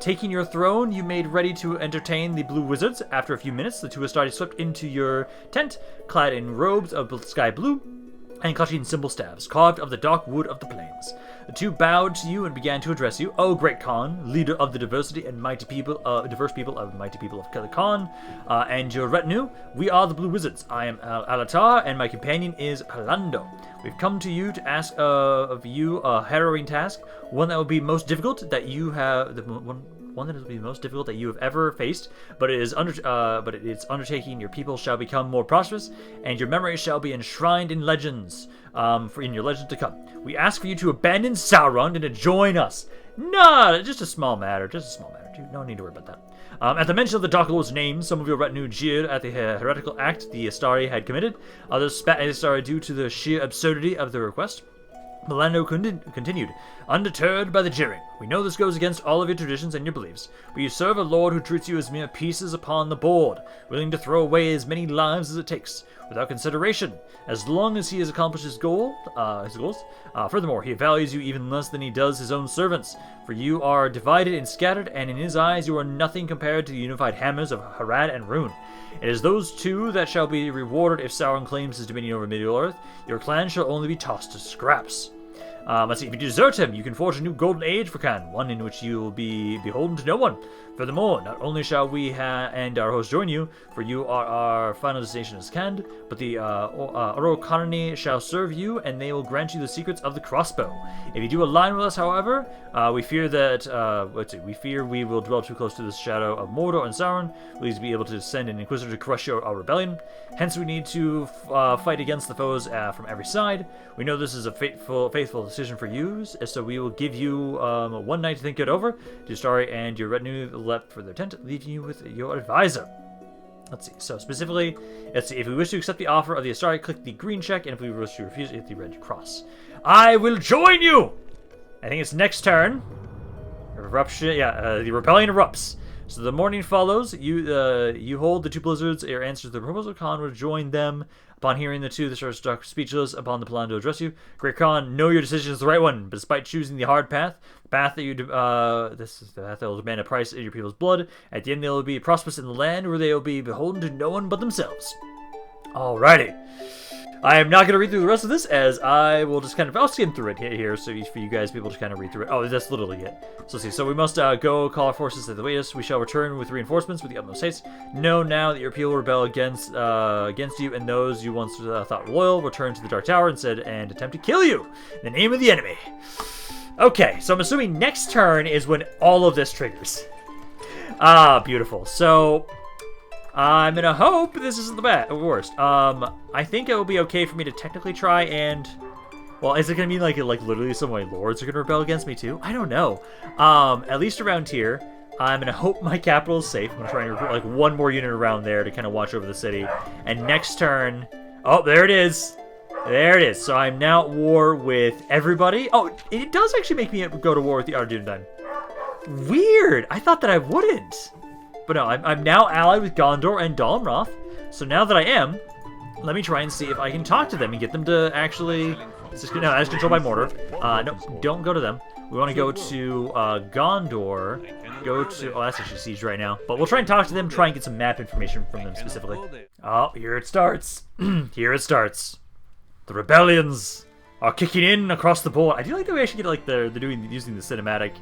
[SPEAKER 1] Taking your throne, you made ready to entertain the Blue Wizards. After a few minutes, the 2 Astari swept into your tent, clad in robes of sky blue, and clutching simple staves, carved of the dark wood of the plains. The 2 bowed to you and began to address you. "O great Khan, leader of the diversity and mighty people, diverse people of mighty people of Khan, and your retinue, we are the Blue Wizards. I am Alatar, and my companion is Palando. We've come to you to ask of you a harrowing task, one that will be most difficult that you have, one that will be most difficult that you have ever faced, but it is undertaking. Your people shall become more prosperous, and your memory shall be enshrined in legends, in your legends to come. We ask for you to abandon Sauron and to join us." No, just a small matter, dude. No need to worry about that. At the mention of the Dark Lord's name, some of your retinue jeered at the heretical act the Astari had committed. Others spat at Astari due to the sheer absurdity of the request. Milando continued, "Undeterred by the jeering, we know this goes against all of your traditions and your beliefs, but you serve a lord who treats you as mere pieces upon the board, willing to throw away as many lives as it takes, without consideration, as long as he has accomplished his goals. Furthermore, he values you even less than he does his own servants, for you are divided and scattered, and in his eyes you are nothing compared to the unified hammers of Harad and Rune. It is those 2 that shall be rewarded if Sauron claims his dominion over Middle-earth. Your clan shall only be tossed to scraps. Let's see, if you desert him, you can forge a new golden age for Khan, one in which you will be beholden to no one. Furthermore, not only shall we and our host join you, for you are our final destination as Khand, but the Orokanani shall serve you, and they will grant you the secrets of the crossbow. If you do align with us, however, we fear we will dwell too close to the shadow of Mordor and Sauron. We'll be able to send an Inquisitor to crush our rebellion. Hence, we need to fight against the foes from every side. We know this is a faithful decision for you, so we will give you 1 night to think it over. Dustari and your retinue left for their tent, leaving you with your advisor." Let's see. So specifically, let's see. If we wish to accept the offer of the Astari, click the green check, and if we wish to refuse, hit the red cross. I will join you. I think it's next turn. Eruption. Yeah, the rebellion erupts. So the morning follows. You hold the 2 blizzards. Your answer to the proposal. Khan will join them. Upon hearing the 2, the stars struck speechless. Upon the plan to address you, Great Khan, know your decision is the right one. But despite choosing the hard path, the path that this is the path that will demand a price in your people's blood. At the end, they will be prosperous in the land where they will be beholden to no one but themselves. Alrighty. I am not going to read through the rest of this, as I will just kind of... I'll skim through it here, so for you guys to be able to kind of read through it. Oh, that's literally it. So let's see. So we must go call our forces to the ways. We shall return with reinforcements with the utmost haste. Know now that your people will rebel against you, and those you once thought loyal return to the Dark Tower and attempt to kill you in the name of the enemy. Okay, so I'm assuming next turn is when all of this triggers. Ah, beautiful. So... I'm gonna hope this isn't the worst. I think it will be okay for me to technically try and... Well, is it gonna mean like literally some of my lords are gonna rebel against me too? I don't know. At least around here, I'm gonna hope my capital is safe. I'm gonna try and recruit like one more unit around there to kind of watch over the city. And next turn... Oh, there it is! There it is. So I'm now at war with everybody. Oh, it does actually make me go to war with the Arduin. Weird! I thought that I wouldn't. But no, I'm now allied with Gondor and Dol Amroth. So now that I am, let me try and see if I can talk to them and get them to actually... No, that's controlled by mortar. No, don't go to them. We want to go to Gondor. Go to... Oh, that's actually siege right now. But we'll try and talk to them, try and get some map information from them specifically. Oh, here it starts. Here it starts. The rebellions are kicking in across the board. I do like that we actually get like they're using the cinematic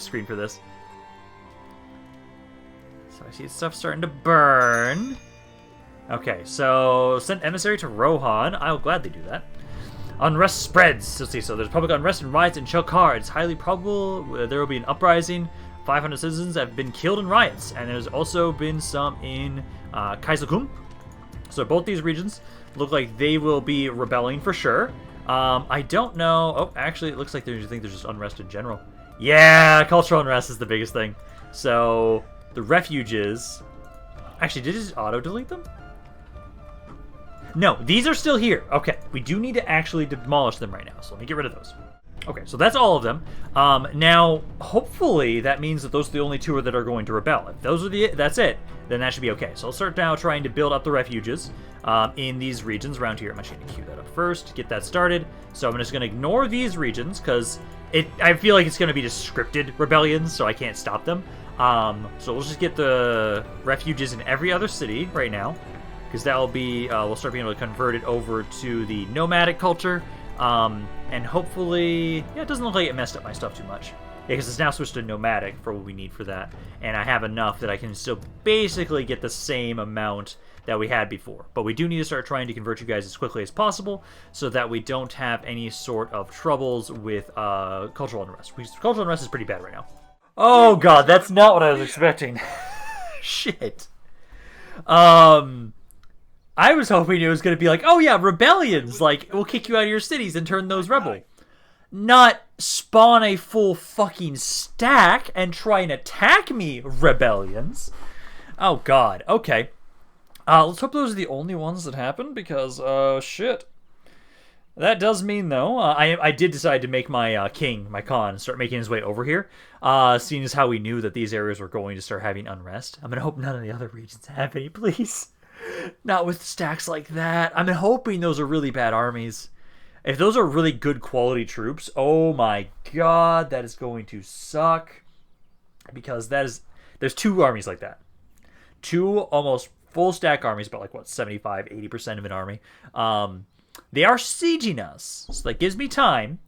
[SPEAKER 1] screen for this. So I see stuff starting to burn. Okay, so send emissary to Rohan. I will gladly do that. Unrest spreads. Let's see. So there's public unrest and riots in Chelkar. It's highly probable there will be an uprising. 500 citizens have been killed in riots, and there's also been some in Kyzilkum. So both these regions look like they will be rebelling for sure. I don't know. Oh, actually, it looks like there's just unrest in general. Yeah, cultural unrest is the biggest thing. So the refuges... Actually, did it just auto-delete them? No, these are still here. Okay, we do need to actually demolish them right now, so let me get rid of those. Okay, so that's all of them. Now, hopefully, that means that those are the only two that are going to rebel. If those are that's it, then that should be okay. So I'll start now trying to build up the refuges in these regions around here. I'm actually going to queue that up first, get that started. So I'm just going to ignore these regions, because I feel like it's going to be just scripted rebellions, so I can't stop them. So we'll just get the refuges in every other city right now, because that'll be, we'll start being able to convert it over to the nomadic culture, and hopefully, yeah, it doesn't look like it messed up my stuff too much. Yeah, because it's now switched to nomadic for what we need for that, and I have enough that I can still basically get the same amount that we had before. But we do need to start trying to convert you guys as quickly as possible, so that we don't have any sort of troubles with cultural unrest. Cultural unrest is pretty bad right now. Oh god, that's not what I was expecting. Shit. I was hoping it was going to be like, oh yeah, rebellions, like, we'll kick you out of your cities and turn those rebel. Not spawn a full fucking stack and try and attack me, rebellions. Oh god, okay. Let's hope those are the only ones that happen, because, shit. That does mean, though, I did decide to make my king, my Khan, start making his way over here, seeing as how we knew that these areas were going to start having unrest. I'm going to hope none of the other regions have any, please. Not with stacks like that. I'm hoping those are really bad armies. If those are really good quality troops, oh my god, that is going to suck. Because there's two armies like that. Two almost full stack armies, about like, what, 75, 80% of an army. They are sieging us, so that gives me time.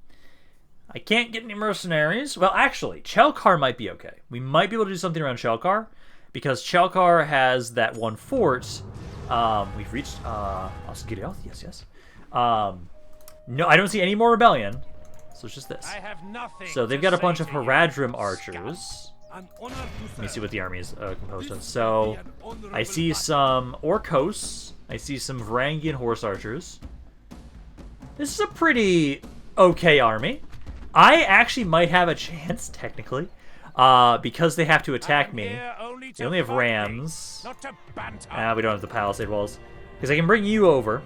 [SPEAKER 1] I can't get any mercenaries. Well, actually, Chelkar might be okay. We might be able to do something around Chelkar, because Chelkar has that one fort. We've reached Osgiliath, yes. No, I don't see any more rebellion, so it's just this.
[SPEAKER 2] I have nothing.
[SPEAKER 1] So they've got a bunch of Haradrim archers. Let me see what the army is composed of. So I see some Orcos. I see some Varangian horse archers. This is a pretty okay army. I actually might have a chance, technically, because they have to attack me. They only have rams. We don't have the palisade walls. Because I can bring you over.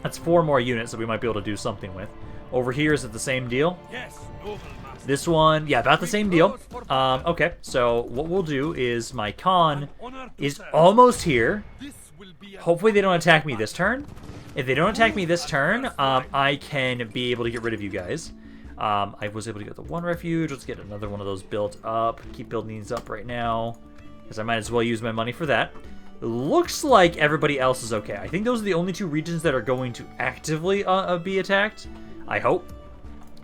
[SPEAKER 1] That's 4 more units that we might be able to do something with. Over here, is it the same deal? This one, yeah, about the same deal. Okay, so what we'll do is my Khan is almost here. Hopefully they don't attack me this turn. If they don't attack me this turn, I can be able to get rid of you guys. I was able to get the one refuge. Let's get another one of those built up. Keep building these up right now, because I might as well use my money for that. Looks like everybody else is okay. I think those are the only 2 regions that are going to actively be attacked. I hope.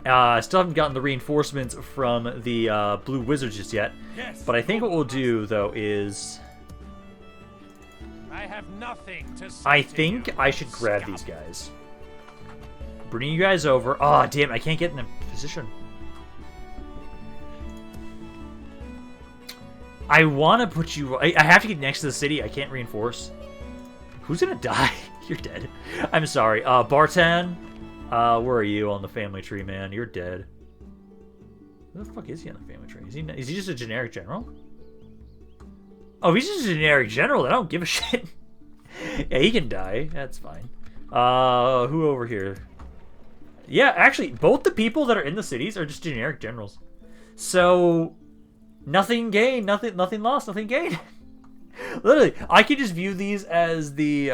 [SPEAKER 1] I still haven't gotten the reinforcements from the blue wizards just yet.
[SPEAKER 2] Yes,
[SPEAKER 1] But I think what we'll do, though, is...
[SPEAKER 2] I have nothing to say
[SPEAKER 1] I
[SPEAKER 2] to
[SPEAKER 1] think
[SPEAKER 2] you,
[SPEAKER 1] I should grab
[SPEAKER 2] scum.
[SPEAKER 1] these guys. Bring you guys over. Oh, damn, I can't get in a position. I want to put you... I have to get next to the city. I can't reinforce. Who's going to die? You're dead. I'm sorry. Bartan, where are you on the family tree, man? You're dead. Who the fuck is he on the family tree? Is he just a generic general? Oh, he's just a generic general. I don't give a shit. Yeah, he can die. That's fine. Who over here? Yeah, actually, both the people that are in the cities are just generic generals. So... nothing gained, nothing lost, nothing gained. Literally, I could just view these as the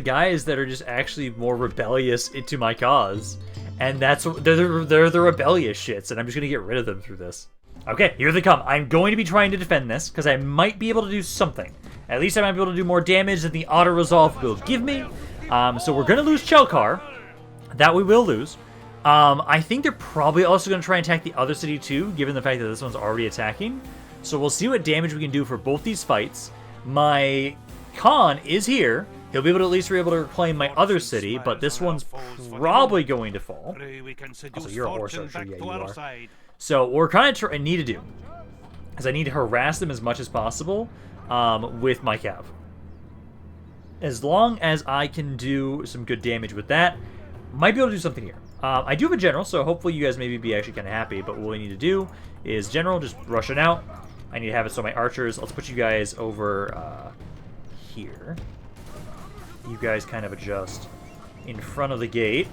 [SPEAKER 1] guys that are just actually more rebellious into my cause, and they're the rebellious shits, and I'm just gonna get rid of them through this. Okay, here they come. I'm going to be trying to defend this because I might be able to do something. At least I might be able to do more damage than the auto resolve will give me. So we're gonna lose Chelkar. That we will lose. I think they're probably also going to try and attack the other city too, given the fact that this one's already attacking. So we'll see what damage we can do for both these fights. My Khan is here. He'll be able to reclaim my other city, but this one's probably going to fall. Also, you're a horse archer, yeah, you are. So what we're kind of need to do is I need to harass them as much as possible with my cav. As long as I can do some good damage with that, might be able to do something here. I do have a general, so hopefully you guys maybe be actually kind of happy, but what we need to do is general, just rush it out. I need to have it so my archers, let's put you guys over here. You guys kind of adjust in front of the gate,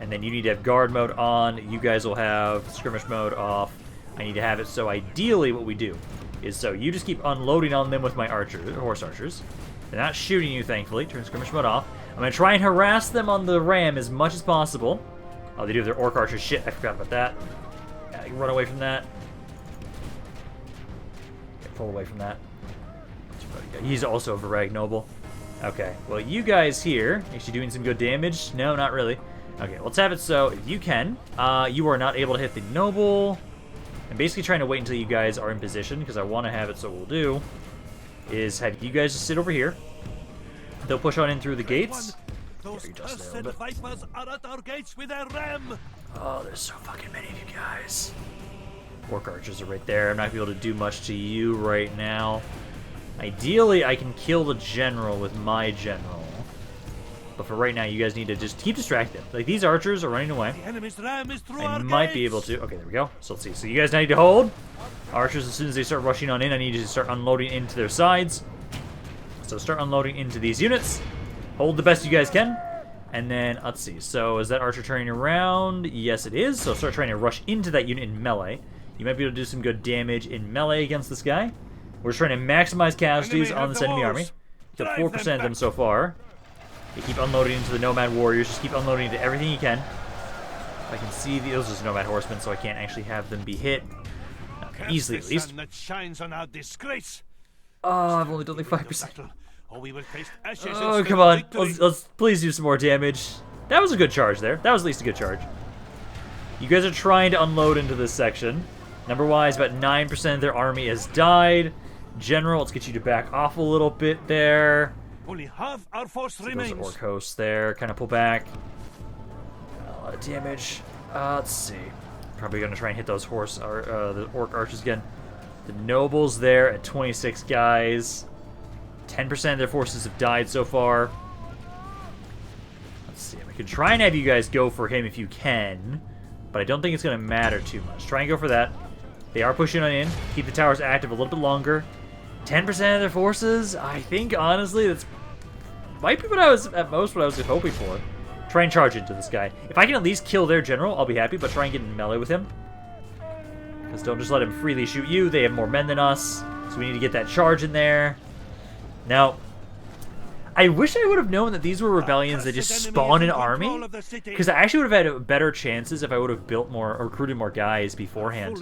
[SPEAKER 1] and then you need to have guard mode on. You guys will have skirmish mode off. I need to have it so ideally what we do is so you just keep unloading on them with my horse archers. They're not shooting you, thankfully. Turn skirmish mode off. I'm going to try and harass them on the ram as much as possible. Oh, they do have their orc archers. Shit, I forgot about that. Yeah, I can run away from that. Okay, pull away from that. He's also a Varag noble. Okay, well, you guys here, actually doing some good damage? No, not really. Okay, let's have it so, if you can, you are not able to hit the noble. I'm basically trying to wait until you guys are in position, because I want to have it so what we'll do is have you guys just sit over here. They'll push on in through the gates.
[SPEAKER 3] Those cursed vipers are at our gates with their ram.
[SPEAKER 1] Oh, there's so fucking many of you guys. Orc archers are right there. I'm not going to be able to do much to you right now. Ideally, I can kill the general with my general. But for right now, you guys need to just keep distracted. Like, these archers are running away.
[SPEAKER 3] The enemy's ram is through
[SPEAKER 1] I
[SPEAKER 3] our
[SPEAKER 1] might
[SPEAKER 3] gates.
[SPEAKER 1] be able to. Okay, there we go. So let's see. So you guys need to hold. Archers, as soon as they start rushing on in, I need you to start unloading into their sides. So start unloading into these units. Hold the best you guys can. And then, let's see. So is that archer turning around? Yes, it is. So start trying to rush into that unit in melee. You might be able to do some good damage in melee against this guy. We're just trying to maximize casualties on this enemy army. Got 4% of them so far. You keep unloading into the Nomad Warriors. Just keep unloading into everything you can. I can see those are Nomad Horsemen, so I can't actually have them be hit. Okay, easily, at least.
[SPEAKER 3] That shines on our disgrace.
[SPEAKER 1] Oh, I've only done like 5%.
[SPEAKER 3] We will taste ashes
[SPEAKER 1] Oh,
[SPEAKER 3] instead
[SPEAKER 1] come
[SPEAKER 3] of
[SPEAKER 1] on.
[SPEAKER 3] victory.
[SPEAKER 1] Let's please do some more damage. That was a good charge there. That was at least a good charge. You guys are trying to unload into this section. Number-wise, about 9% of their army has died. General, let's get you to back off a little bit there.
[SPEAKER 3] Only half our force
[SPEAKER 1] So those
[SPEAKER 3] remains.
[SPEAKER 1] are orc hosts there. Kind of pull back. A lot of damage. Let's see. Probably going to try and hit those the orc archers again. The nobles there at 26 guys. 10% of their forces have died so far. Let's see. We could try and have you guys go for him if you can, but I don't think it's going to matter too much. Try and go for that. They are pushing on in. Keep the towers active a little bit longer. 10% of their forces. I think honestly that's might be what I was at most what I was hoping for. Try and charge into this guy. If I can at least kill their general, I'll be happy. But try and get in melee with him. Because don't just let him freely shoot you. They have more men than us, so we need to get that charge in there. Now, I wish I would have known that these were rebellions that just spawn an army, because I actually would have had better chances if I would have built more or recruited more guys beforehand.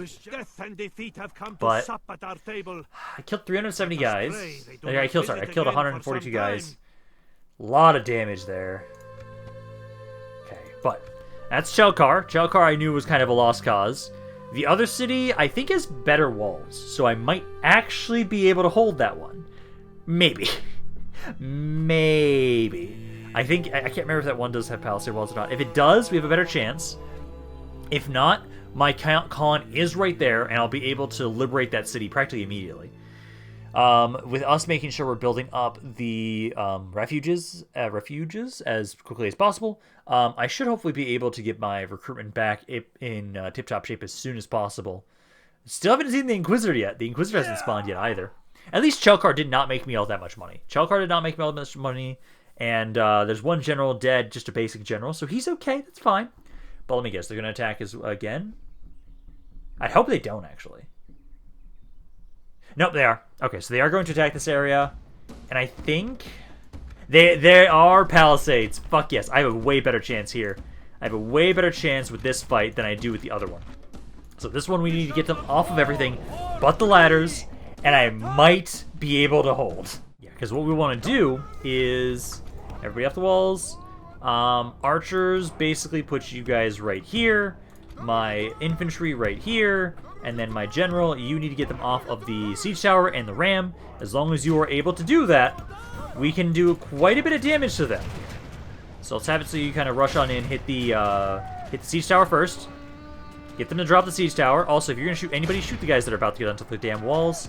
[SPEAKER 1] But I killed 370 guys. I killed 142 guys. A lot of damage there. Okay, but that's Chelkar. Chelkar I knew was kind of a lost cause. The other city I think has better walls, so I might actually be able to hold that one. Maybe. Maybe. I think, I can't remember if that one does have palisade walls or not. If it does, we have a better chance. If not, my Khan is right there, and I'll be able to liberate that city practically immediately. With us making sure we're building up the refuges as quickly as possible, I should hopefully be able to get my recruitment back in tip-top shape as soon as possible. Still haven't seen the Inquisitor yet. The Inquisitor hasn't spawned yet either. At least Chelkar did not make me all that much money. Chelkar did not make me all that much money, and there's one general dead, just a basic general, so he's okay, that's fine. But let me guess, they're going to attack again? I hope they don't, actually. Nope, they are. Okay, so they are going to attack this area, and I think there are palisades. Fuck yes, I have a way better chance here. I have a way better chance with this fight than I do with the other one. So this one we need to get them off of everything but the ladders, and I might be able to hold. Yeah, because what we want to do is everybody off the walls. Archers basically put you guys right here. My infantry right here. And then my general, you need to get them off of the siege tower and the ram. As long as you are able to do that, we can do quite a bit of damage to them. So let's have it so you kind of rush on in, hit the siege tower first. Get them to drop the siege tower. Also, if you're going to shoot anybody, shoot the guys that are about to get onto the damn walls.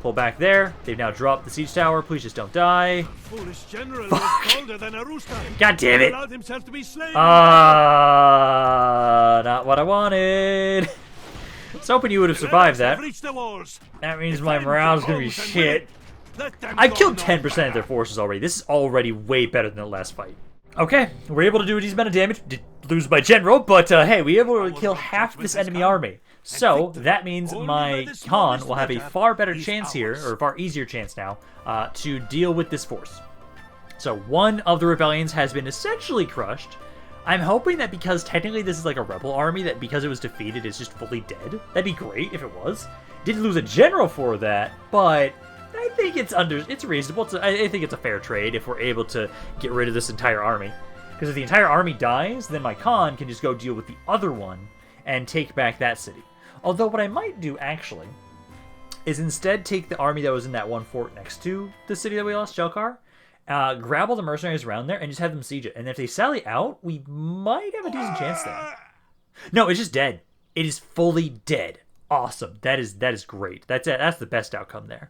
[SPEAKER 1] Pull back there. They've now dropped the siege tower. Please just don't die.
[SPEAKER 3] Foolish general
[SPEAKER 1] Fuck.
[SPEAKER 3] was bolder than a rooster.
[SPEAKER 1] God damn it.
[SPEAKER 3] Allowed himself to be slain.
[SPEAKER 1] Not what I wanted. I was hoping you would have survived that. That means my morale's gonna be shit. I've killed 10% of their forces already. This is already way better than the last fight. Okay, we're able to do a decent amount of damage. Did lose my general, but hey, we were able to kill half this enemy army. So that means my Khan will have a far better chance here, or a far easier chance now, to deal with this force. So one of the rebellions has been essentially crushed. I'm hoping that because technically this is like a rebel army, that because it was defeated, it's just fully dead. That'd be great if it was. Did lose a general for that, but I think it's reasonable. I think it's a fair trade if we're able to get rid of this entire army. Because if the entire army dies, then my Khan can just go deal with the other one and take back that city. Although what I might do, actually, is instead take the army that was in that one fort next to the city that we lost, Chelkar, grab all the mercenaries around there and just have them siege it. And if they sally out, we might have a decent chance there. No, it's just dead. It is fully dead. Awesome. That is great. That's the best outcome there.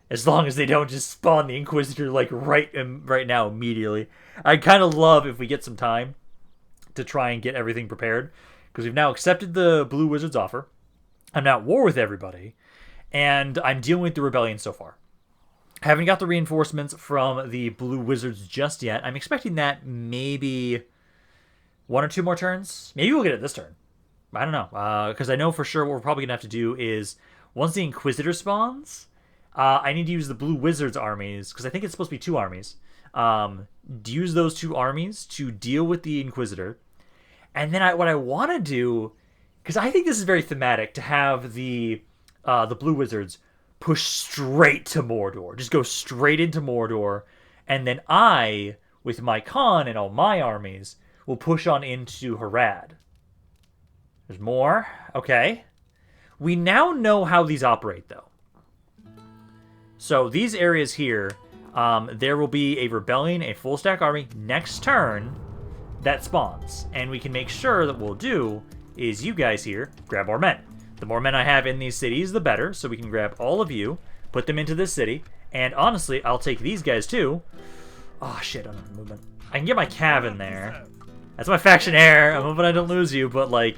[SPEAKER 1] As long as they don't just spawn the Inquisitor like right now immediately. I kind of love if we get some time to try and get everything prepared, because we've now accepted the Blue Wizard's offer. I'm now at war with everybody, and I'm dealing with the rebellion so far. Haven't got the reinforcements from the Blue Wizards just yet. I'm expecting that maybe 1 or 2 more turns. Maybe we'll get it this turn. I don't know. Because I know for sure what we're probably going to have to do is, once the Inquisitor spawns, I need to use the Blue Wizards armies, because I think it's supposed to be 2 armies. Use those 2 armies to deal with the Inquisitor. And then what I want to do, because I think this is very thematic, to have the Blue Wizards push straight to Mordor. Just go straight into Mordor. And then I, with my Khan and all my armies, will push on into Ered. There's more. Okay. We now know how these operate, though. So these areas here, there will be a rebellion, a full stack army next turn that spawns. And we can make sure that what we'll do is you guys here grab more men. The more men I have in these cities, the better. So we can grab all of you, put them into this city. And honestly, I'll take these guys too. Oh shit, I don't have movement. I can get my cav in there. That's my faction heir. I'm hoping I don't lose you, but like,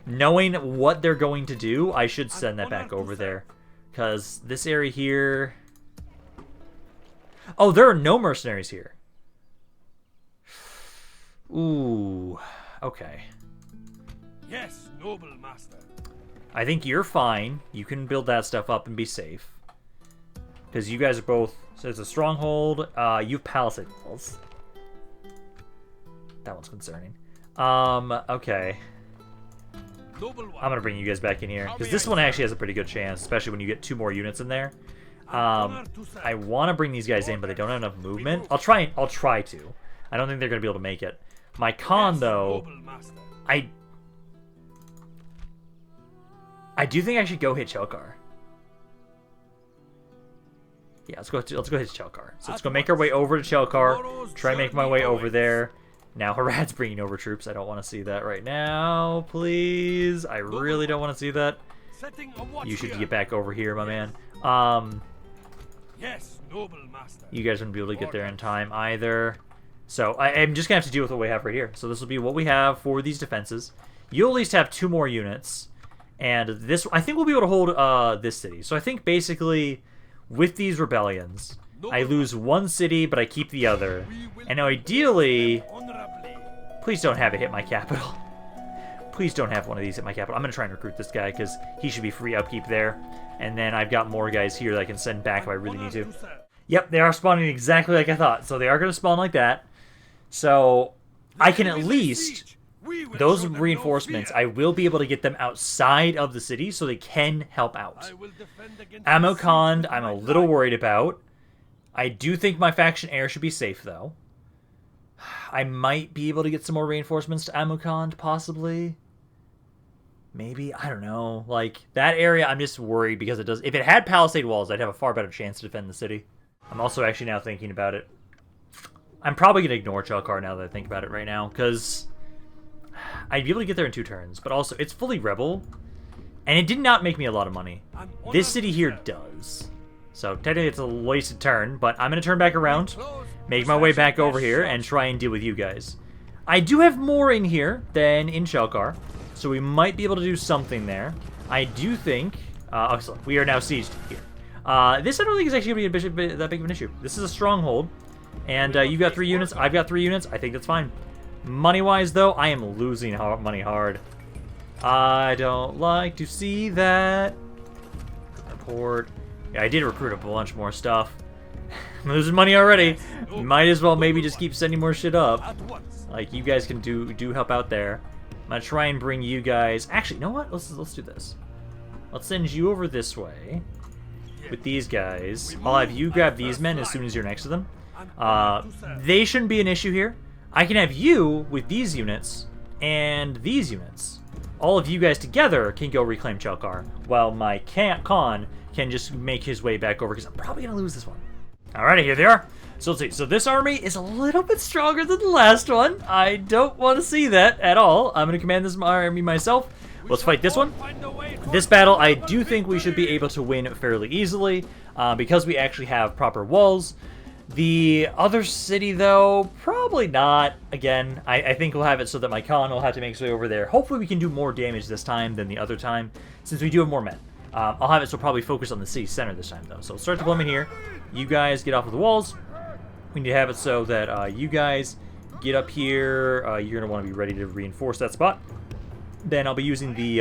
[SPEAKER 1] knowing what they're going to do, I should send that back over there. Because this area here... Oh, there are no mercenaries here. Ooh, okay.
[SPEAKER 3] Yes, noble master.
[SPEAKER 1] I think you're fine. You can build that stuff up and be safe. Because you guys are both... So it's a stronghold. You have palisade walls. That one's concerning. Okay.
[SPEAKER 2] Noble one.
[SPEAKER 1] I'm going to bring you guys back in here. Because this one actually has a pretty good chance, especially when you get 2 more units in there. I want to bring these guys in, but they don't have enough movement. I'll try to. I don't think they're going to be able to make it. My con, though, I do think I should go hit Chelkar. Yeah, let's go hit Chelkar. So let's go make our way over to Chelkar. Try and make my way over there. Now Herad's bringing over troops. I don't want to see that right now, please. I really don't want to see that. You should get back over here, my man.
[SPEAKER 2] Yes, noble master.
[SPEAKER 1] You guys wouldn't be able to get there in time either. So I'm just going to have to deal with what we have right here. So this will be what we have for these defenses. You'll at least have 2 more units. And this, I think we'll be able to hold this city. So I think basically with these rebellions, I lose 1 city, but I keep the other. And now ideally, please don't have it hit my capital. Please don't have one of these hit my capital. I'm going to try and recruit this guy because he should be free upkeep there. And then I've got more guys here that I can send back if I really need to. Yep, they are spawning exactly like I thought. So they are going to spawn like that. So I can at least, those reinforcements, I will be able to get them outside of the city so they can help out. Ammu Khand, I'm a little worried about. I do think my faction heir should be safe, though. I might be able to get some more reinforcements to Ammu Khand, possibly. Maybe, I don't know. Like, that area, I'm just worried because it does... If it had palisade walls, I'd have a far better chance to defend the city. I'm also actually now thinking about it. I'm probably going to ignore Chelkar now that I think about it right now, because I'd be able to get there in 2 turns, but also, it's fully rebel, and it did not make me a lot of money. This city here does. So, technically it's a wasted turn, but I'm going to turn back around, make my way back over here, and try and deal with you guys. I do have more in here than in Chelkar, so we might be able to do something there. I do think... excellent. We are now sieged here. This I don't think is actually going to be that big of an issue. This is a stronghold, and you've got 3 units, I've got 3 units. I think that's fine. Money-wise, though, I am losing money hard. I don't like to see that. Report. Yeah, I did recruit a bunch more stuff. I'm losing money already. Might as well maybe just keep sending more shit up. Like, you guys can do help out there. I'm gonna try and bring you guys... Actually, you know what? Let's do this. Let's send you over this way with these guys. I'll have you grab these men as soon as you're next to them. They shouldn't be an issue here. I can have you with these units and these units. All of you guys together can go reclaim Chelkar, while my con can just make his way back over, because I'm probably going to lose this one. Alrighty, here they are. So let's see. So this army is a little bit stronger than the last one. I don't want to see that at all. I'm going to command this army myself. Let's fight this one. This battle, I do think we should be able to win fairly easily, because we actually have proper walls. The other city, though, probably not. Again, I think we'll have it so that my con will have to make his way over there. Hopefully we can do more damage this time than the other time, since we do have more men. I'll have it so probably focus on the city center this time, though. So start deployment here. You guys get off of the walls. We need to have it so that you guys get up here. You're going to want to be ready to reinforce that spot. Then I'll be using the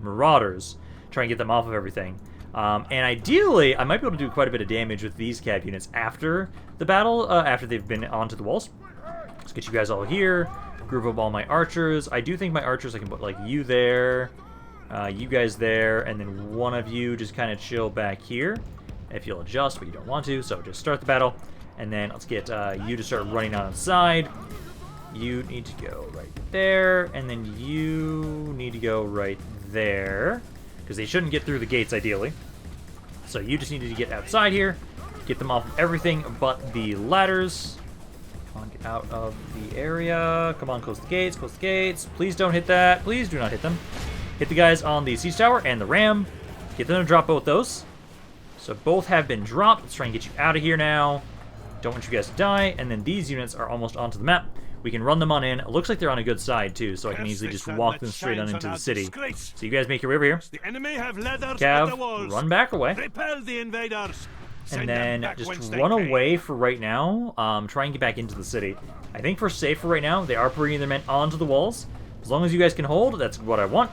[SPEAKER 1] Marauders, try and get them off of everything. And ideally, I might be able to do quite a bit of damage with these cav units after the battle, after they've been onto the walls. Let's get you guys all here, group up all my archers. I do think my archers, I can put, like, you there, you guys there, and then one of you just kind of chill back here, if you'll adjust, but you don't want to, so just start the battle. And then let's get you to start running on the side. You need to go right there, and then you need to go right there, because they shouldn't get through the gates, ideally. So you just needed to get outside here, get them off of everything but the ladders. Come on, get out of the area. Come on, close the gates, close the gates. Please don't hit that. Please do not hit them. Hit the guys on the siege tower and the ram. Get them to drop both those. So both have been dropped. Let's try and get you out of here now. Don't want you guys to die. And then these units are almost onto the map. We can run them on in. It looks like they're on a good side, too, so I can easily just walk them straight on into the city. So you guys make your way over here.
[SPEAKER 3] The enemy have ladders
[SPEAKER 1] Cav,
[SPEAKER 3] at the walls.
[SPEAKER 1] run back away.
[SPEAKER 3] Repel the invaders.
[SPEAKER 1] And then just run away for right now. Try and get back into the city. I think we're safe for right now. They are bringing their men onto the walls. As long as you guys can hold, that's what I want.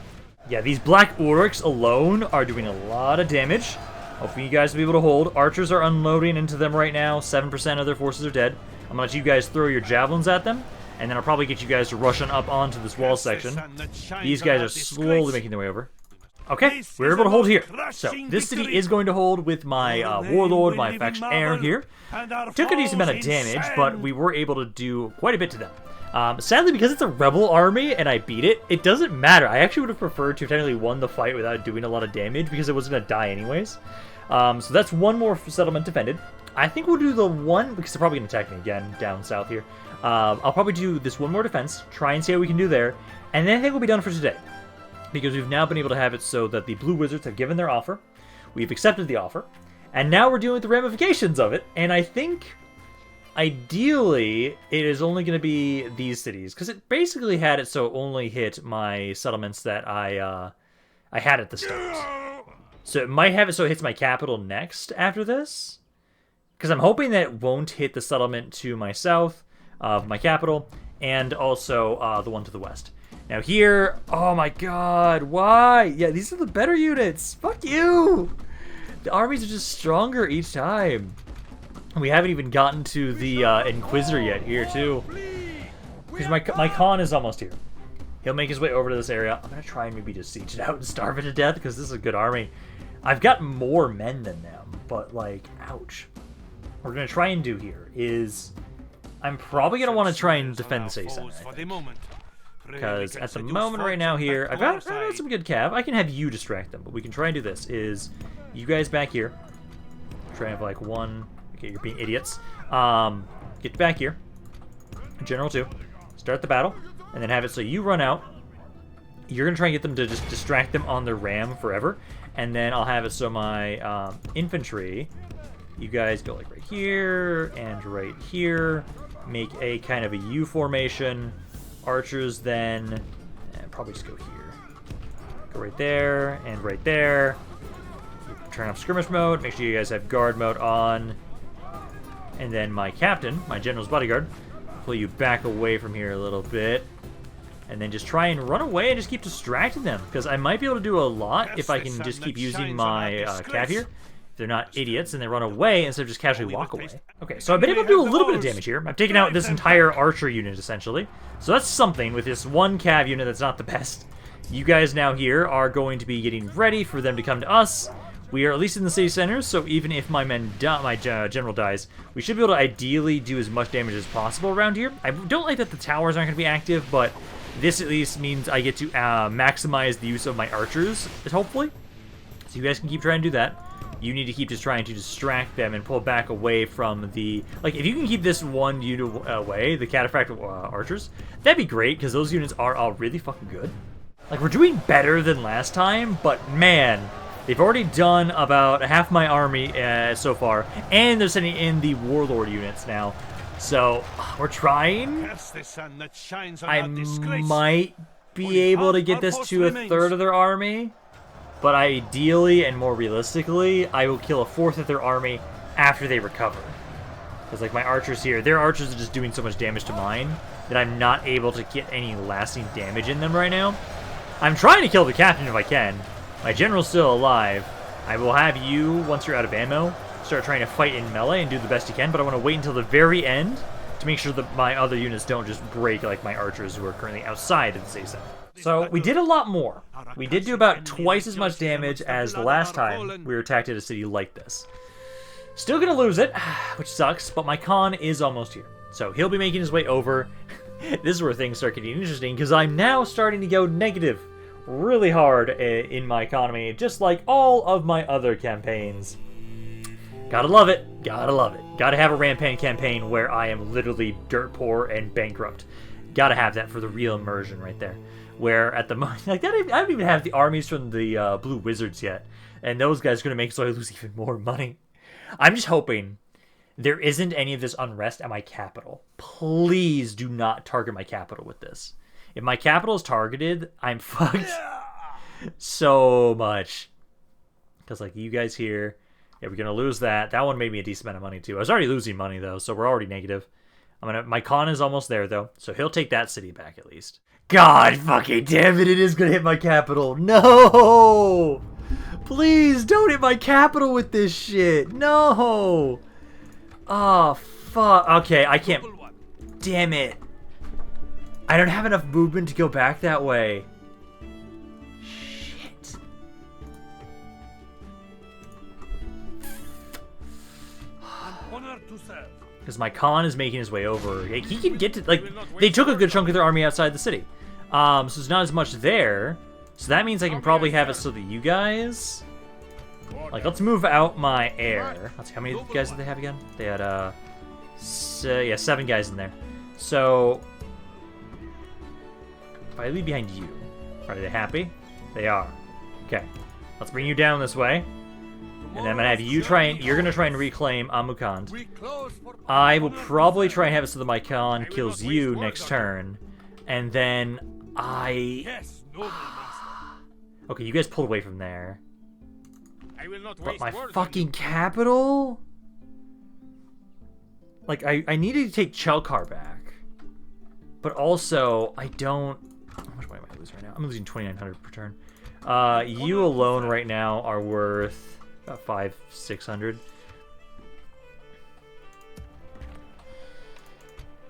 [SPEAKER 1] Yeah, these black orcs alone are doing a lot of damage. Hoping you guys will be able to hold. Archers are unloading into them right now. 7% of their forces are dead. I'm going to let you guys throw your javelins at them. And then I'll probably get you guys to rush on up onto this wall section. These guys are slowly making their way over. Okay, we're able to hold here. So, this city is going to hold with my warlord, my faction heir here. Took a decent amount of damage, but we were able to do quite a bit to them. Sadly, because it's a rebel army and I beat it, it doesn't matter. I actually would have preferred to have technically won the fight without doing a lot of damage because it was going to die anyways. So that's one more settlement defended. I think we'll do the one, because they're probably going to attack me again down south here. I'll probably do this one more defense, try and see how we can do there, and then I think we'll be done for today. Because we've now been able to have it so that the Blue Wizards have given their offer, we've accepted the offer, and now we're dealing with the ramifications of it, and I think, ideally, it is only going to be these cities, because it basically had it so it only hit my settlements that I had at the start. So it might have it so it hits my capital next after this, because I'm hoping that it won't hit the settlement to my south of my capital, and also the one to the west. Now here, oh my god, why? Yeah, these are the better units. Fuck you! The armies are just stronger each time. We haven't even gotten to the Inquisitor yet here too. Because my Khan is almost here. He'll make his way over to this area. I'm gonna try and maybe just siege it out and starve it to death because this is a good army. I've got more men than them, but like, ouch. What we're gonna try and do here is, I'm probably gonna want to try and defend the city center. Because at the moment right now here, I've got some good cav. I can have you distract them, but we can try and do this. Is you guys back here. Try and have like one. Okay, you're being idiots. Get back here. General 2. Start the battle. And then have it so you run out. You're going to try and get them to just distract them on their ram forever. And then I'll have it so my infantry, you guys go like right here and right here. Make a kind of a U formation. Archers then, probably just go here. Go right there, and right there. Turn off skirmish mode, make sure you guys have guard mode on. And then my captain, my general's bodyguard, pull you back away from here a little bit. And then just try and run away and just keep distracting them. Because I might be able to do a lot if I can just keep using my cav here. They're not idiots and they run away instead of just casually walk away. Okay, so I've been able to do a little bit of damage here. I've taken out this entire archer unit, essentially. So that's something with this one cav unit that's not the best. You guys now here are going to be getting ready for them to come to us. We are at least in the city center, so even if my general dies, we should be able to ideally do as much damage as possible around here. I don't like that the towers aren't going to be active, but this at least means I get to maximize the use of my archers, hopefully. So you guys can keep trying to do that. You need to keep just trying to distract them and pull back away from the... Like, if you can keep this one unit away, the Cataphract archers, that'd be great, because those units are all really fucking good. Like, we're doing better than last time, but man, they've already done about half my army so far, and they're sending in the Warlord units now. So, we're trying. I might be able to get this to a third of their army. But ideally, and more realistically, I will kill a fourth of their army after they recover. Because, like, my archers here, their archers are just doing so much damage to mine that I'm not able to get any lasting damage in them right now. I'm trying to kill the captain if I can. My general's still alive. I will have you, once you're out of ammo, start trying to fight in melee and do the best you can, but I want to wait until the very end to make sure that my other units don't just break like my archers who are currently outside of the city center. So, we did a lot more. We did do about twice as much damage as the last time we were attacked at a city like this. Still gonna lose it, which sucks, but my Khan is almost here. So, he'll be making his way over. This is where things start getting interesting, because I'm now starting to go negative really hard in my economy, just like all of my other campaigns. Gotta love it. Gotta love it. Gotta have a Rampaned campaign where I am literally dirt poor and bankrupt. Gotta have that for the real immersion right there. Where at the moment, like, I don't even have the armies from the Blue Wizards yet, and those guys are going to make so I lose even more money. I'm just hoping there isn't any of this unrest at my capital. Please do not target my capital with this. If my capital is targeted, I'm fucked so much. Because, like, you guys here, yeah, we're going to lose that. That one made me a decent amount of money, too. I was already losing money, though, so we're already negative. My Khan is almost there, though, so he'll take that city back, at least. God fucking damn it, it is gonna hit my capital. No! Please don't hit my capital with this shit. No. Oh, fuck. Okay, I can't.
[SPEAKER 2] Noble one.
[SPEAKER 1] Damn it. I don't have enough movement to go back that way. Shit.
[SPEAKER 3] An honor to serve.
[SPEAKER 1] Because my Khan is making his way over. Like, he can get to, like, they took a good chunk of their army outside the city. So there's not as much there. So that means I can probably have it so that you guys... Like, let's move out my heir. Let's see, how many guys did they have again? They had, yeah, 7 guys in there. So... if I leave behind you, are they happy? They are. Okay. Let's bring you down this way. And I'm gonna have you try and... You're gonna try and reclaim Ammu.
[SPEAKER 3] We close for
[SPEAKER 1] I will probably try and have it so that my Khan kills you next turn. And then I...
[SPEAKER 2] Yes, noble master.
[SPEAKER 1] Okay, you guys pulled away from there.
[SPEAKER 2] I will not
[SPEAKER 1] But
[SPEAKER 2] waste
[SPEAKER 1] my
[SPEAKER 2] words on
[SPEAKER 1] fucking capital? Like, I needed to take Chelkar back. But also, I don't... How much money am I losing right now? I'm losing 2,900 per turn. You alone right now are worth about 500-600.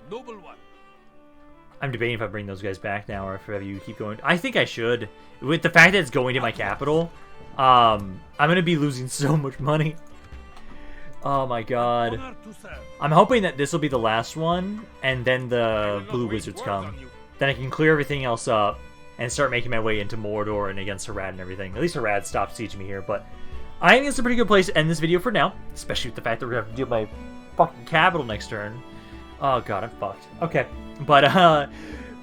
[SPEAKER 2] Noble one.
[SPEAKER 1] I'm debating if I bring those guys back now or if you keep going. I think I should. With the fact that it's going to my capital, I'm going to be losing so much money. Oh my god.
[SPEAKER 3] honor to serve.
[SPEAKER 1] I'm hoping that this will be the last one, and then the blue wizards come. Then I can clear everything else up and start making my way into Mordor and against Harad and everything. At least Harad stopped sieging me here, but I think it's a pretty good place to end this video for now, especially with the fact that we're going to have to deal with my fucking capital next turn. Oh god, I'm fucked. Okay, but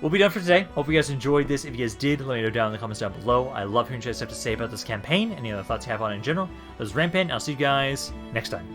[SPEAKER 1] we'll be done for today. Hope you guys enjoyed this. If you guys did, let me know down in the comments down below. I love hearing what you guys have to say about this campaign, any other thoughts you have on it in general. This is Rampaned, I'll see you guys next time.